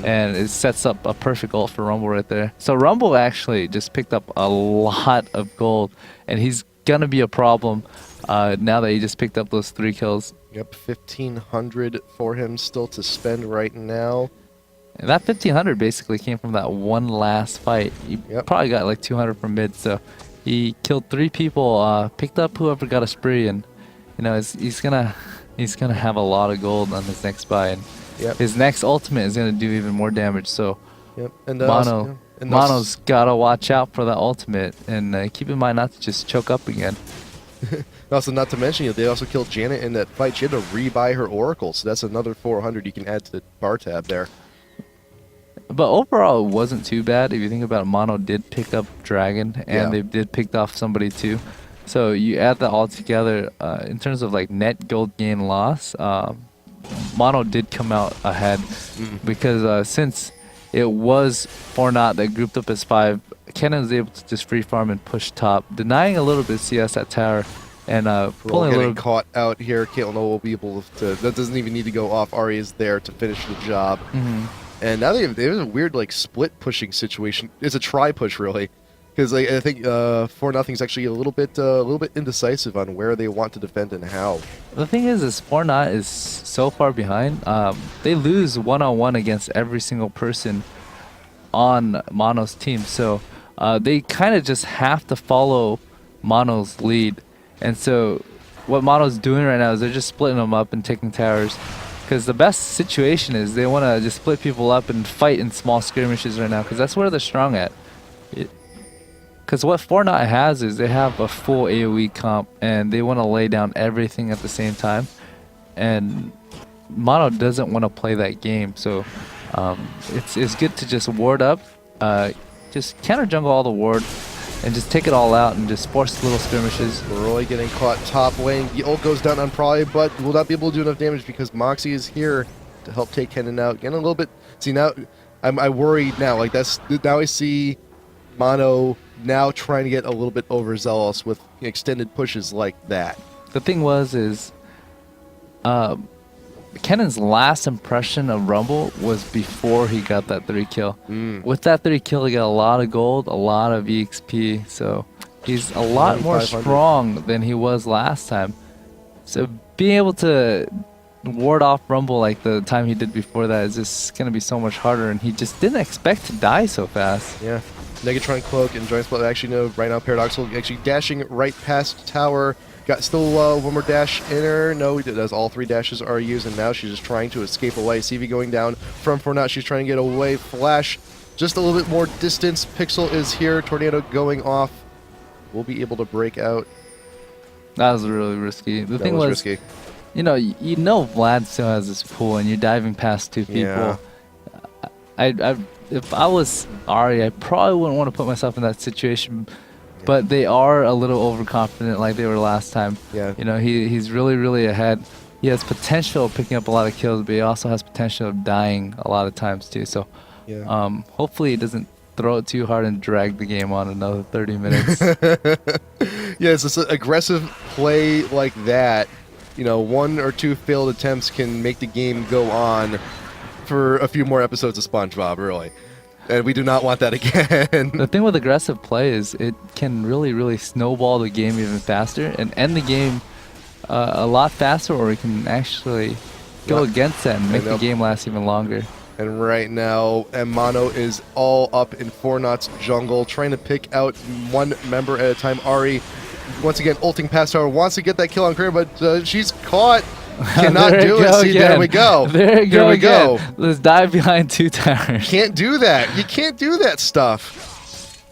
and it sets up a perfect ult for Rumble right there. So Rumble actually just picked up a lot of gold, and he's gonna be a problem now that he just picked up those 3 kills. Yep, 1,500 for him still to spend right now. And that 1,500 basically came from that one last fight. He probably got like 200 from mid, so he killed 3 people, picked up whoever got a spree, and he's gonna have a lot of gold on his next buy, and his next ultimate is gonna do even more damage. So and Mono's gotta watch out for that ultimate, and keep in mind not to just choke up again. Also, not to mention, they also killed Janet in that fight. She had to rebuy her Oracle, so that's another 400 you can add to the bar tab there. But overall, it wasn't too bad. If you think about it, Mono did pick up Dragon, and they did pick off somebody too. So you add that all together, in terms of like net gold gain loss, Mono did come out ahead because since it was 4-0 that grouped up as 5, Kennen was able to just free farm and push top, denying a little bit of CS at tower, and pulling a little. Caught out here. Caitlyn will be able to. That doesn't even need to go off. Ari is there to finish the job. And now they have a weird like split pushing situation. It's a try push really, because I think 4-0 is actually a little bit indecisive on where they want to defend and how. The thing is 4-0 is so far behind. They lose 1-on-1 against every single person on Mono's team, so they kind of just have to follow Mono's lead. And so what Mono's doing right now is they're just splitting them up and taking towers. Because the best situation is they want to just split people up and fight in small skirmishes right now, because that's where they're strong at. Because what 4-0 has is they have a full AoE comp, and they want to lay down everything at the same time. And Mono doesn't want to play that game, so it's good to just ward up, just counter jungle all the ward, and just take it all out and just force little skirmishes. Roy getting caught top lane. The ult goes down on Probably, but will not be able to do enough damage because Moxie is here to help take Kennen out. Getting a little bit. See, now I worry now. Like now I see Mono now trying to get a little bit overzealous with extended pushes like that. The thing is Kennen's last impression of Rumble was before he got that 3 kill. With that 3 kill, he got a lot of gold, a lot of EXP, so he's a lot more strong than he was last time. So being able to ward off Rumble like the time he did before that is just going to be so much harder, and he just didn't expect to die so fast. Yeah. Negatron Cloak and Joint Split. Actually, no, right now Paradoxal actually dashing right past tower. Got still one more dash in her. No, does all 3 dashes are used, and now she's just trying to escape away. CV going down from 4-0. She's trying to get away. Flash, just a little bit more distance. Pixel is here. Tornado going off. We'll be able to break out. That was really risky. The thing was risky. Vlad still has this pool, and you're diving past 2 people. Yeah. If I was Ari, I probably wouldn't want to put myself in that situation. But they are a little overconfident like they were last time. Yeah. He's really, really ahead. He has potential of picking up a lot of kills, but he also has potential of dying a lot of times too. So hopefully he doesn't throw it too hard and drag the game on another 30 minutes. Yeah, it's just an aggressive play like that. 1 or 2 failed attempts can make the game go on for a few more episodes of SpongeBob, really. And we do not want that again. The thing with aggressive play is it can really, really snowball the game even faster and end the game a lot faster, or it can actually go against that and make the game last even longer. And right now, Mono is all up in 4-0's jungle, trying to pick out one member at a time. Ari, once again, ulting past tower, wants to get that kill on Career, but she's caught. Cannot do it. See, there we go. There we go. Let's dive behind 2 towers. Can't do that. You can't do that stuff.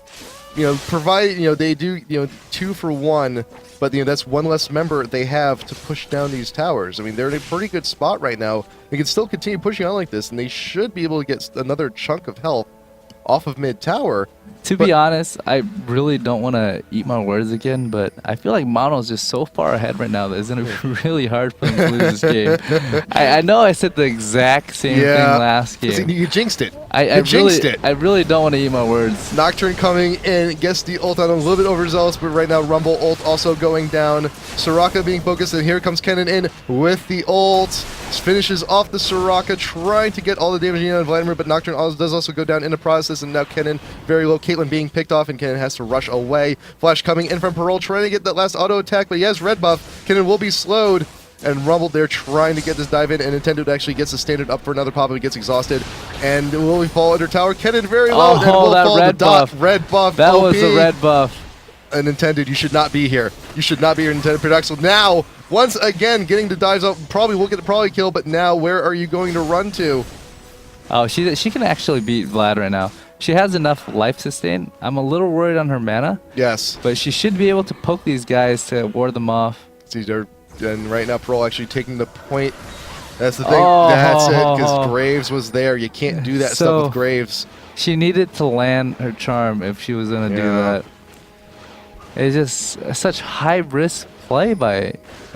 Provided they do 2 for 1, but that's 1 less member they have to push down these towers. I mean, they're in a pretty good spot right now. They can still continue pushing on like this, and they should be able to get another chunk of health off of mid tower. To be honest, I really don't want to eat my words again, but I feel like Mono's just so far ahead right now that it's going to be really hard for him to lose this game. I know I said the exact same thing last game. You jinxed it. I You jinxed really, it. I really don't want to eat my words. Nocturne coming in, gets the ult on, a little bit overzealous, but right now Rumble ult also going down. Soraka being focused, and here comes Kennen in with the ult. Finishes off the Soraka, trying to get all the damage on Vladimir, but Nocturne does also go down in the process, and now Kennen very low. Caitlyn being picked off, and Kennen has to rush away. Flash coming in from Parole, trying to get that last auto attack, but he has red buff. Kennen will be slowed. And Rumble there trying to get this dive in, and Nintendo actually gets the standard up for another pop, but gets exhausted. And will he fall under tower? Kennen very low. Oh, will that fall red the dot. buff. Red buff. That OP. was the red buff. And Nintendo, you should not be here. You should not be here, Nintendo Production. Now, once again, getting the dives up, probably will get a kill, but now where are you going to run to? Oh, she can actually beat Vlad right now. She has enough life sustain. I'm a little worried on her mana, Yes. but she should be able to poke these guys to ward them off. See, and right now, Parole actually taking the point. That's the thing. Oh, That's it, because Graves was there. You can't do that So- stuff with Graves. She needed to land her charm if she was gonna do Yeah. that. It's just such high risk play by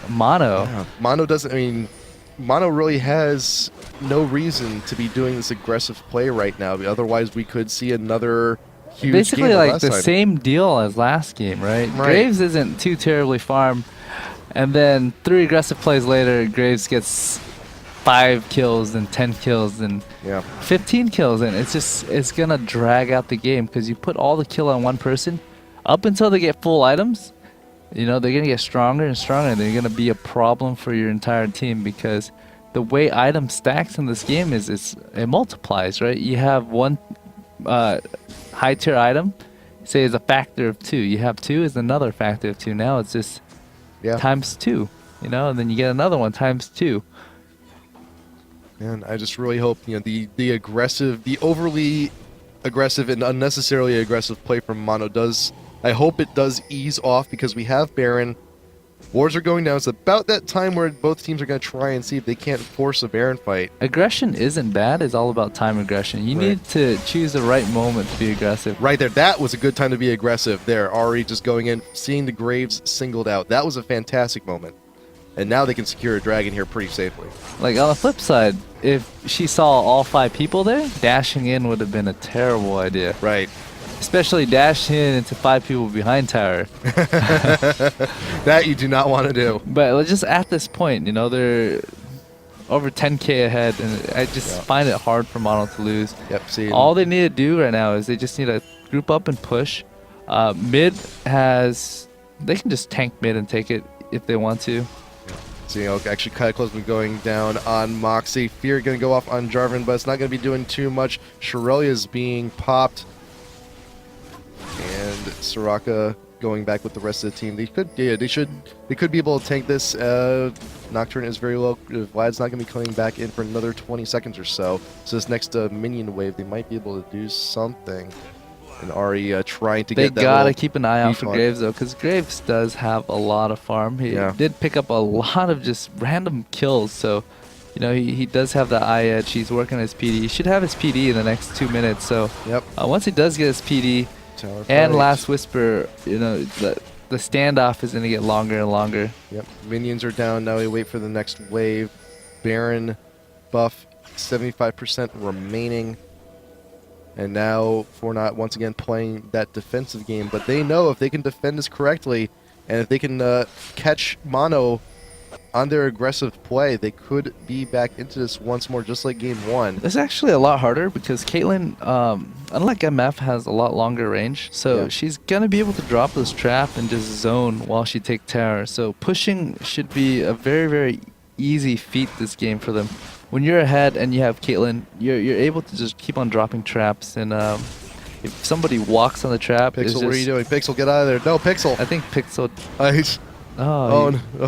Mono. Yeah. Mono doesn't. I mean, Mono really has no reason to be doing this aggressive play right now. Otherwise, we could see another huge Basically game like last the time. same deal as last game, right? Right. Graves isn't too terribly farm, and then 3 aggressive plays later, Graves gets 5 kills and 10 kills and Yeah. 15 kills, and it's gonna drag out the game because you put all the kill on one person up until they get full items. You know, they're gonna get stronger and stronger, and they're gonna be a problem for your entire team because the way item stacks in this game is it multiplies, right? You have one high tier item, say is a factor of 2. You have 2 is another factor of 2. Now it's just Yeah. times 2, you know, and then you get another one times 2. And I just really hope the aggressive, the overly aggressive and unnecessarily aggressive play from Mono does. I hope it does ease off because we have Baron. Wars are going down. It's about that time where both teams are going to try and see if they can't force a Baron fight. Aggression isn't bad. It's all about time aggression. You Right. need to choose the right moment to be aggressive. Right there, that was a good time to be aggressive. There, Ari just going in, seeing the Graves singled out. That was a fantastic moment. And now they can secure a dragon here pretty safely. Like on the flip side, if she saw all 5 people there, dashing in would have been a terrible idea. Right. Especially dashing in into 5 people behind tower. That you do not want to do. But just at this point, you know, they're over 10k ahead, and I just Yeah. find it hard for Mono to lose. Yep, see. All they need to do right now is they just need to group up and push. Mid has, they can just tank mid and take it if they want to. See, actually, Cataclysm going down on Moxie. Fear going to go off on Jarvan, but it's not going to be doing too much. Shirelia's being popped. And Soraka going back with the rest of the team. They could be able to tank this. Nocturne is very low. Vlad's not going to be coming back in for another 20 seconds or so. So this next minion wave, they might be able to do something. And Ari trying to They get that. gotta little keep an eye out for defog. Graves though, because Graves does have a lot of farm. He Yeah. did pick up a lot of just random kills, so you know he does have the eye edge. He's working his PD. He should have his PD in the next 2 minutes. So Yep. once he does get his PD Tower and fight. Last Whisper, you know the standoff is gonna get longer and longer. Yep. Minions are down. Now we wait for the next wave. Baron buff 75% remaining. And now Fortnite once again playing that defensive game. But they know if they can defend this correctly and if they can catch Mono on their aggressive play, they could be back into this once more, just like game 1. It's actually a lot harder because Caitlyn, unlike MF, has a lot longer range. So Yeah. she's going to be able to drop this trap and just zone while she takes tower. So pushing should be a very, very easy feat this game for them. When you're ahead and you have Caitlyn, you're able to just keep on dropping traps. And if somebody walks on the trap, it's Pixel, just, what are you doing? Pixel, get out of there. No, Pixel. I think Pixel... Oh, no.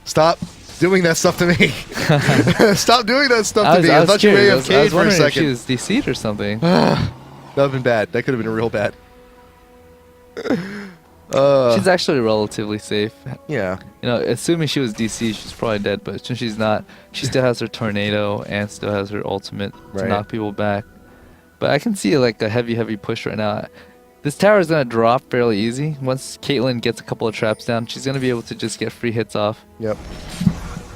Stop doing that stuff to me. Stop doing that stuff to me. I thought you may have I was caged for a wondering if she second. was DC'd or something. That would have been bad. That could have been real bad. She's actually relatively safe. Yeah. You know, assuming she was DC, she's probably dead. But since she's not, she still has her tornado and still has her ultimate to Right. knock people back. But I can see like a heavy push right now. This tower is gonna drop fairly easy. Once Caitlyn gets a couple of traps down, she's gonna be able to just get free hits off. Yep.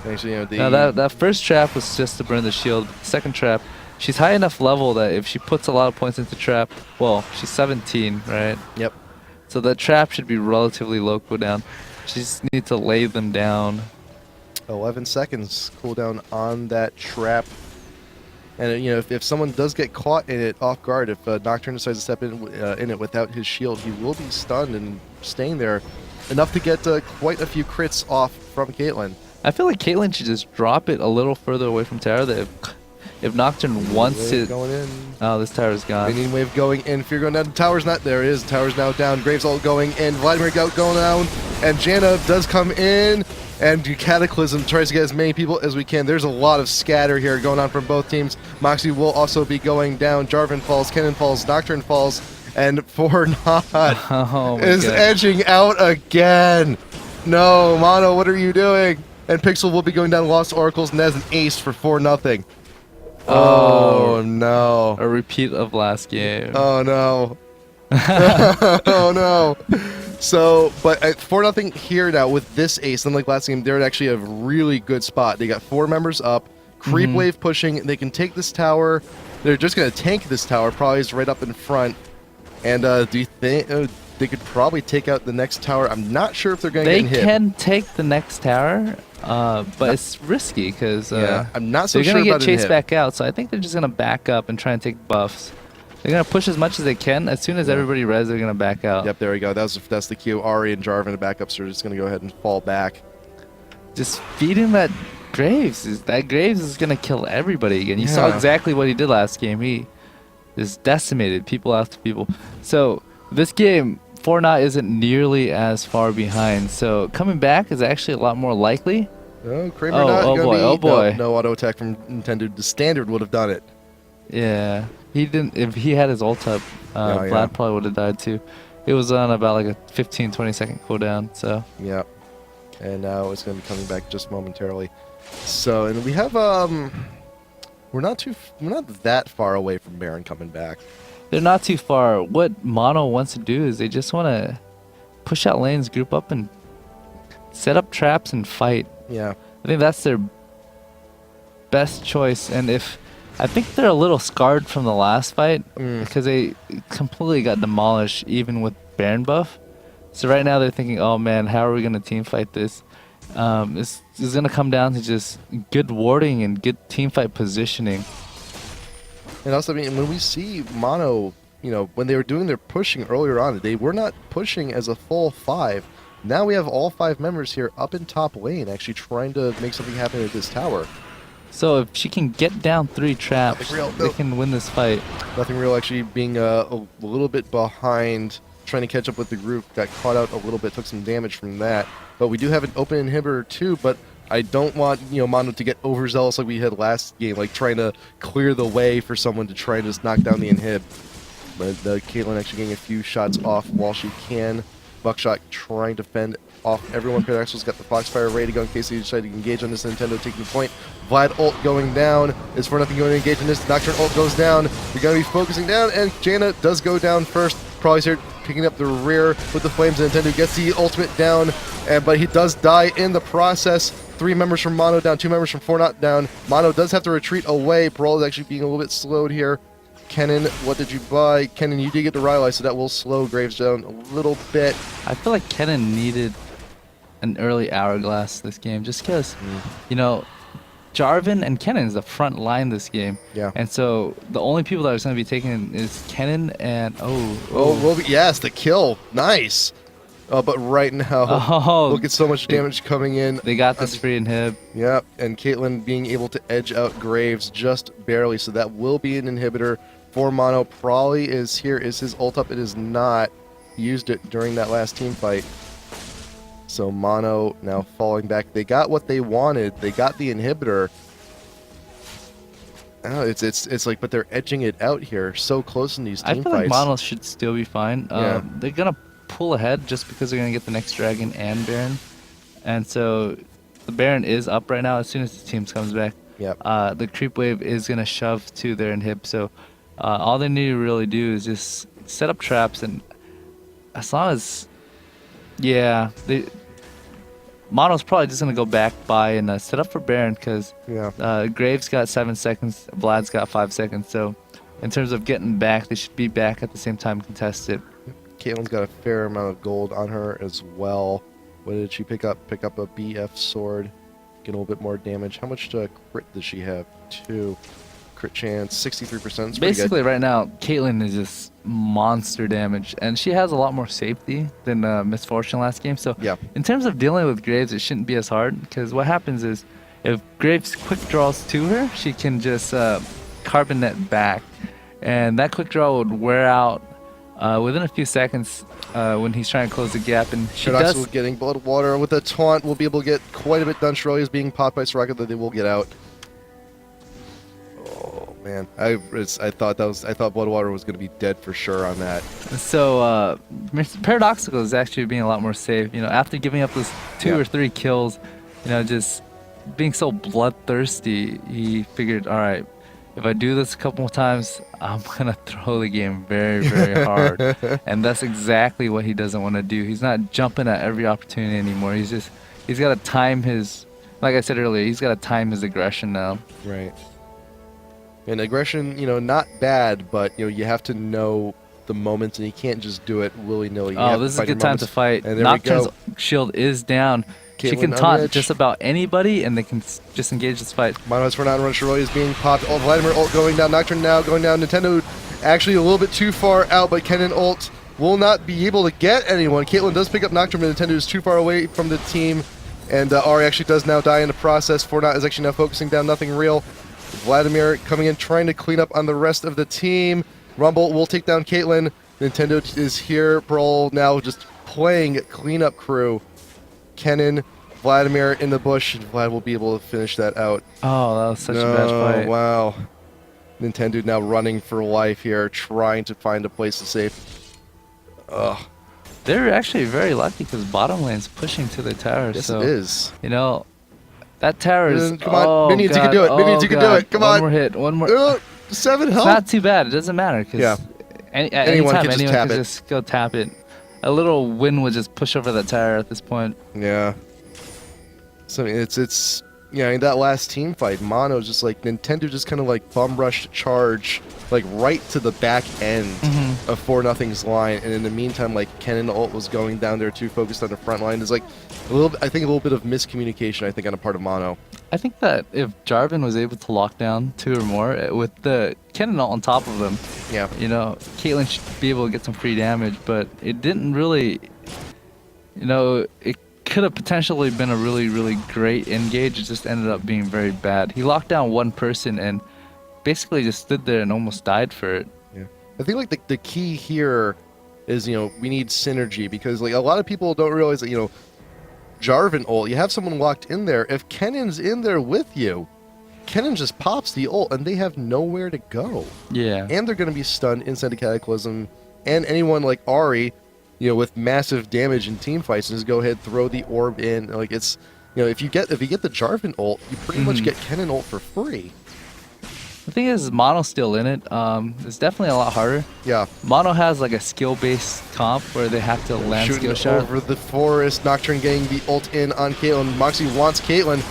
Actually, Now that first trap was just to burn the shield. The second trap, she's high enough level that if she puts a lot of points into trap, well, she's 17, right? Yep. So the trap should be relatively low cooldown. She just needs to lay them down. 11 seconds cooldown on that trap. And if someone does get caught in it off guard, if Nocturne decides to step in it without his shield, he will be stunned and staying there enough to get quite a few crits off from Caitlyn. I feel like Caitlyn should just drop it a little further away from tower. That if Nocturne wants to, going in. Oh, this tower's gone. Minion wave going in. Fear going down. The tower's not there. It is. The tower's now down. Graves ult going in. Vladimir going down, and Janna does come in. And Cataclysm tries to get as many people as we can. There's a lot of scatter here going on from both teams. Moxie will also be going down. Jarvan falls, Kennen falls, Nocturne falls, and Fortnite is edging out again. No, Mono, what are you doing? And Pixel will be going down Lost Oracles, and that's an ace for 4-0. Oh no. A repeat of last game. Oh no. Oh no. So, but at 4-0 here now with this ace, unlike last game, they're actually a really good spot. They got 4 members up, creep wave pushing. They can take this tower. They're just going to tank this tower, probably is right up in front. And do you think they could probably take out the next tower? I'm not sure if they're going to get hit. They can take the next tower, but it's risky because I'm not so they're sure going to about get chased back out. So I think they're just going to back up and try and take buffs. They're going to push as much as they can. As soon as everybody res, they're going to back out. Yep, there we go. That's the cue. Ari and Jarvan, the backups, are just going to go ahead and fall back. Just feed him that Graves. That Graves is going to kill everybody again. You saw exactly what he did last game. He just decimated people after people. So this game, Fortnite isn't nearly as far behind. So coming back is actually a lot more likely. Oh, Kramer not going to be... Oh boy. No auto attack from Nintendo. The standard would have done it. Yeah. He didn't. If he had his ult up, Vlad probably would have died too. It was on about like a 15-20 second cooldown. So yeah, and now it's going to be coming back just momentarily. So, and we have we're not that far away from Baron coming back. They're not too far. What Mono wants to do is they just want to push out lanes, group up, and set up traps and fight. Yeah, I think that's their best choice. And I think they're a little scarred from the last fight because they completely got demolished even with Baron buff. So right now they're thinking, oh man, how are we going to team fight this? This is going to come down to just good warding and good team fight positioning. And also, I mean, when we see Mono, when they were doing their pushing earlier on, they were not pushing as a full 5. Now we have all 5 members here up in top lane actually trying to make something happen at this tower. So if she can get down 3 traps, they can win this fight. Nothing Real actually being a little bit behind, trying to catch up with the group. Got caught out a little bit, took some damage from that. But we do have an open inhibitor too, but I don't want Mono to get overzealous like we had last game, like trying to clear the way for someone to try and just knock down the inhib. But Caitlyn actually getting a few shots off while she can. Buckshot trying to fend off everyone. Paradoxal's got the Foxfire ready to go in case they decide to engage on this Nintendo taking point. Vlad ult going down. Is 4-0 going to engage in this? Nocturne ult goes down. We're going to be focusing down, and Janna does go down first. Probably start picking up the rear with the flames. Nintendo gets the ultimate down, but he does die in the process. 3 members from Mono down, 2 members from 4-0 down. Mono does have to retreat away. Brawl is actually being a little bit slowed here. Kennen, what did you buy? Kennen, you did get the Rylai, so that will slow Graves down a little bit. I feel like Kennen needed an early hourglass this game just because, Jarvan and Kennen is the front line this game. Yeah. And so the only people that are going to be taken is Kennen and... yes, the kill. Nice. But right now, look at so much damage coming in. They got this free inhib. Yep, and Caitlyn being able to edge out Graves just barely, so that will be an inhibitor for Mono. Probably is here. Is his ult up? It is not. He used it during that last team fight. So Mono now falling back. They got what they wanted. They got the inhibitor. Oh, it's like, but they're edging it out here so close in these team fights. I feel like Mono should still be fine. They're gonna pull ahead just because they're gonna get the next dragon and Baron, and so the Baron is up right now. As soon as the team comes back, the creep wave is gonna shove to their inhib. So all they need to really do is just set up traps, and as long as Mono's probably just gonna go back by and set up for Baron because Yeah. Graves got 7 seconds, Vlad's got 5 seconds. So in terms of getting back, they should be back at the same time contested. Caitlin's got a fair amount of gold on her as well. What did she pick up? Pick up a BF sword. Get a little bit more damage. How much crit does she have? 2. Crit chance, 63%. Basically, right now, Caitlyn is just monster damage, and she has a lot more safety than Misfortune last game. So, Yeah. in terms of dealing with Graves, it shouldn't be as hard because what happens is if Graves quick draws to her, she can just carbon net back, and that quick draw would wear out within a few seconds when he's trying to close the gap. And she Shaddox does. will getting blood water with a taunt. We'll be able to get quite a bit done. Shirley is being popped by Soraka, that they will get out. Oh man, I thought Bloodwater was going to be dead for sure on that. So Paradoxical is actually being a lot more safe. You know, after giving up those 2 or 3 kills, you know, just being so bloodthirsty, he figured, all right, if I do this a couple more times, I'm gonna throw the game very, very hard. And that's exactly what he doesn't want to do. He's not jumping at every opportunity anymore. He's got to time his, like I said earlier, he's got to time his aggression now. Right. And aggression, you know, not bad, but you know, you have to know the moments, and you can't just do it willy-nilly. Oh, this is a good time to fight. And there Nocturne's we go. shield is down. She Caitlyn can on taunt edge. just about anybody, and they can just engage this fight. Mono's for not run. Shirley is being popped. Oh, Vladimir ult going down. Nocturne now going down. Nintendo actually a little bit too far out, but Kennen ult will not be able to get anyone. Caitlyn does pick up Nocturne, but Nintendo is too far away from the team. And Ari actually does now die in the process. Fortnite is actually now focusing down Nothing Real. Vladimir coming in, trying to clean up on the rest of the team. Rumble will take down Caitlyn. Nintendo is here. Brawl now just playing cleanup crew. Kennen, Vladimir in the bush, and Vlad will be able to finish that out. Oh, that was such a bad fight. Wow. Nintendo now running for life here, trying to find a place to save. Ugh. They're actually very lucky because bottom lane's pushing to the tower. Yes, so, it is. You know, that tower is. Come on, oh, Minions, you can God. do it. Minions, you can do it. Come on. One more hit. One more. 7 It's health. not too bad. It doesn't matter because Yeah. at Anyone any time, can just anyone tap can it. just go tap it. A little wind would just push over that tower at this point. Yeah. So it's yeah, in that last team fight, Mono's just like Nintendo just kind of like bum rushed charge like right to the back end of 4-0's line, and in the meantime, like Kennen ult was going down there too, focused on the front line. There's like I think a little bit of miscommunication, I think, on the part of Mono. I think that if Jarvan was able to lock down 2 or more with the Kennen ult on top of them, Yeah. you know, Caitlyn should be able to get some free damage, but it didn't really, you know, it could have potentially been a really, really great engage. It just ended up being very bad. He locked down one person and basically just stood there and almost died for it. Yeah. I think like the key here is, you know, we need synergy, because like a lot of people don't realize that, you know, Jarvan ult, you have someone locked in there. If Kennen's in there with you, Kennen just pops the ult and they have nowhere to go. Yeah. And they're going to be stunned inside the Cataclysm. And anyone like Ari, you know, with massive damage in team fights, just go ahead, throw the orb in. Like, it's, you know, if you get the Jarvan ult, you pretty much get Kennen ult for free. The thing is, Mono's still in it. It's definitely a lot harder. Yeah. Mono has like a skill-based comp where they have to land Shooting skill shot. over the forest. Nocturne getting the ult in on Caitlyn. Moxie wants Caitlyn.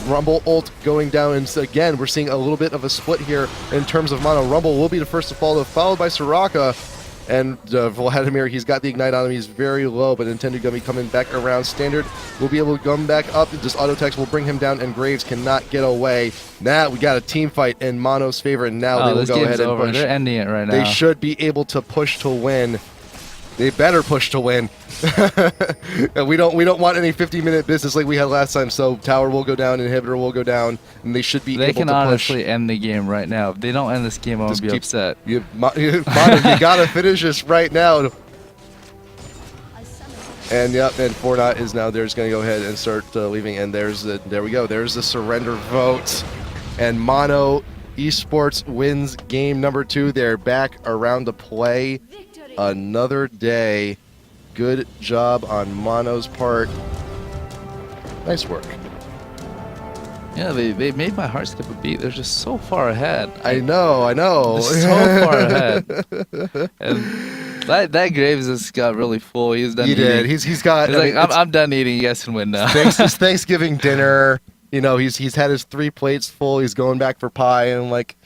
Rumble ult going down, and so again, we're seeing a little bit of a split here in terms of Mono. Rumble will be the first to follow, followed by Soraka. And Vladimir, he's got the Ignite on him. He's very low, but Nintendo going to be coming back around. Standard will be able to come back up. Just auto text will bring him down, and Graves cannot get away. Now we got a team fight in Mono's favor, and now they will this go game's ahead and over. push. They're ending it right now. They should be able to push to win. They better push to win. we don't want any 50-minute business like we had last time. So tower will go down, inhibitor will go down, and they should be They able can to honestly push. end the game right now. If they don't end this game, I'm going to be upset. Mono, you gotta finish this right now. And yep, and Fortnite is now there. Just gonna go ahead and start leaving. And there we go. There's the surrender vote, and Mono Esports wins game number 2. They're back around to play another day. Good job on Mono's part. Nice work. Yeah, they made my heart skip a beat. They're just so far ahead. I know. They're so far ahead. And That Graves just got really full. He was done He eating. did. He's got. He's I like, mean, I'm done eating. You guys can win now. it's Thanksgiving dinner. You know, he's had his 3 plates full. He's going back for pie, and I'm like,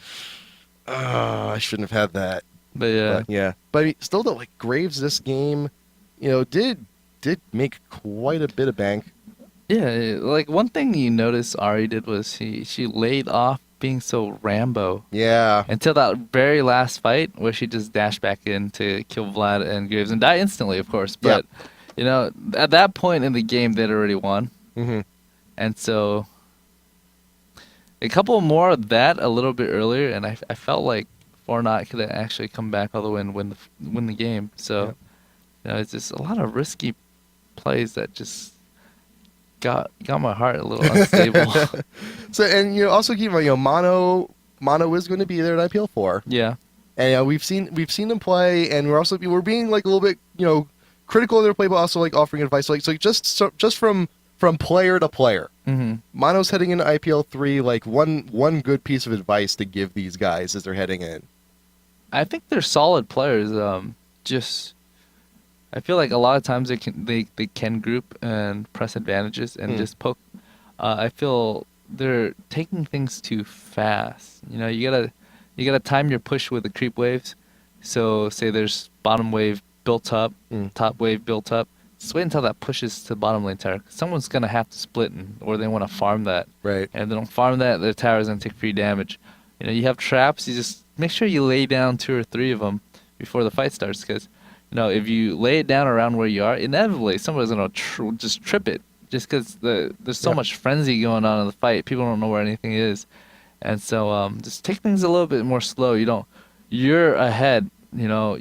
oh, I shouldn't have had that. But yeah. But yeah. But I mean, still though, like Graves this game, you know, did make quite a bit of bank. Yeah, like one thing you noticed Ari did was she laid off being so Rambo Yeah. until that very last fight where she just dashed back in to kill Vlad and Graves and die instantly, of course. But you know, at that point in the game, they'd already won, and so a couple more of that a little bit earlier, and I felt like Fortnite could have actually come back all the way and win the game. So you know, it's just a lot of risky plays that just got my heart a little unstable. So, and you know, also keep in mind, you know, Mono is going to be there at IPL 4. Yeah. And we've seen them play, and we're being like a little bit, you know, critical of their play, but also like offering advice, like so just from player to player. Mono's heading into IPL 3. Like one good piece of advice to give these guys as they're heading in. I think they're solid players. Just I feel like a lot of times they can group and press advantages and just poke. I feel they're taking things too fast. You know, you gotta time your push with the creep waves. So say there's bottom wave built up, top wave built up. Just wait until that pushes to the bottom lane tower. Someone's gonna have to split, or they want to farm that. Right. And if they don't farm that, their tower's gonna take free damage. You know, you have traps. You just make sure you lay down 2 or 3 of them before the fight starts, because you know, if you lay it down around where you are, inevitably somebody's gonna just trip it, just because there's so much frenzy going on in the fight. People don't know where anything is, and so just take things a little bit more slow. You're ahead. You know,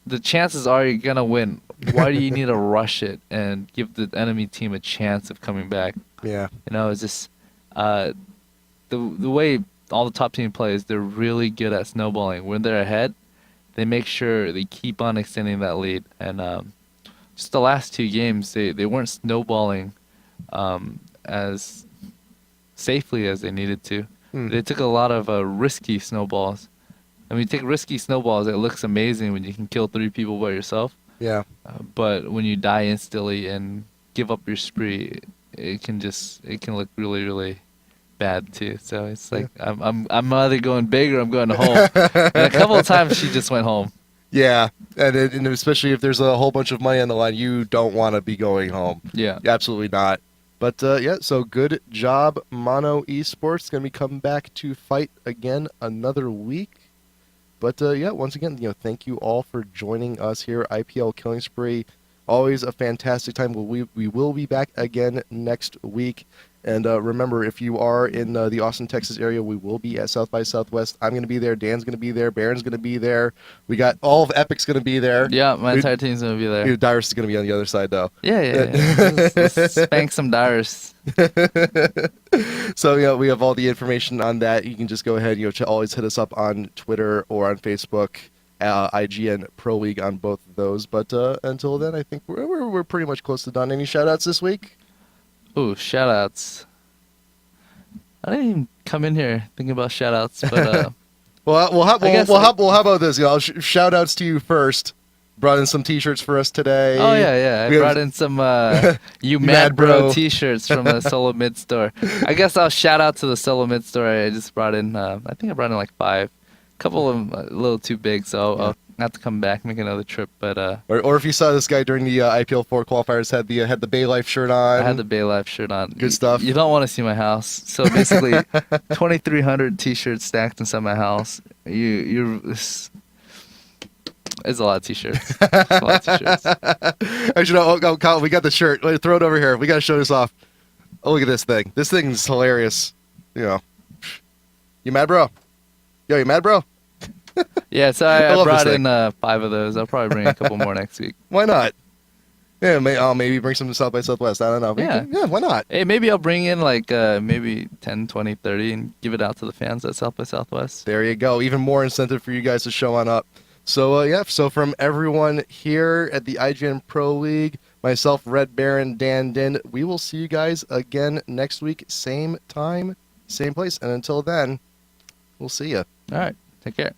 the chances are you're gonna win. Why do you need to rush it and give the enemy team a chance of coming back? Yeah. You know, it's just the way all the top team plays. They're really good at snowballing. When they're ahead, they make sure they keep on extending that lead. And just the last 2 games, they weren't snowballing as safely as they needed to. They took a lot of risky snowballs. I mean, you take risky snowballs, it looks amazing when you can kill 3 people by yourself. Yeah. But when you die instantly and give up your spree, it can look really, really bad too. So it's like I'm either going big or I'm going home. And a couple of times she just went home. Yeah, and especially if there's a whole bunch of money on the line, you don't want to be going home. Yeah, absolutely not. But yeah, so good job, Mono Esports. Going to be coming back to fight again another week. But yeah, once again, you know, thank you all for joining us here, IPL Killing Spree. Always a fantastic time. We will be back again next week. And remember, if you are in the Austin, Texas area, we will be at South by Southwest. I'm going to be there. Dan's going to be there. Baron's going to be there. We got all of Epic's going to be there. Yeah, my entire team's going to be there. Dyrus is going to be on the other side, though. Yeah. Let's spank some Dyrus. So yeah, we have all the information on that. You can just go ahead, always hit us up on Twitter or on Facebook, IGN Pro League on both of those. But until then, I think we're pretty much close to done. Any shout-outs this week? Ooh, shout-outs. I didn't even come in here thinking about shout-outs, but how about this? Shout-outs to you first. Brought in some T-shirts for us today. Oh yeah. I brought in some "You Mad Bro" T-shirts from the Solo Mid store. I guess I'll shout out to the Solo Mid store. I just brought in. I think I brought in like 5. A couple of them a little too big, so I'll have to come back, make another trip. But or if you saw this guy during the IPL 4 qualifiers, had the Bay Life shirt on. I had the Bay Life shirt on. Good stuff. You don't want to see my house. So basically, 2,300 T-shirts stacked inside my house. It's a lot of T-shirts. Actually, Kyle, we got the shirt. Throw it over here. We got to show this off. Oh, look at this thing. This thing's hilarious. You mad, bro? Yo, you mad, bro? Yeah, so I brought in 5 of those. I'll probably bring a couple more next week. Why not? Yeah, maybe bring some to South by Southwest. I don't know. Yeah, why not? Hey, maybe I'll bring in like maybe 10, 20, 30 and give it out to the fans at South by Southwest. There you go. Even more incentive for you guys to show on up. So, so from everyone here at the IGN Pro League, myself, Red Baron, Dan Din, we will see you guys again next week. Same time, same place. And until then, we'll see you. All right. Take care.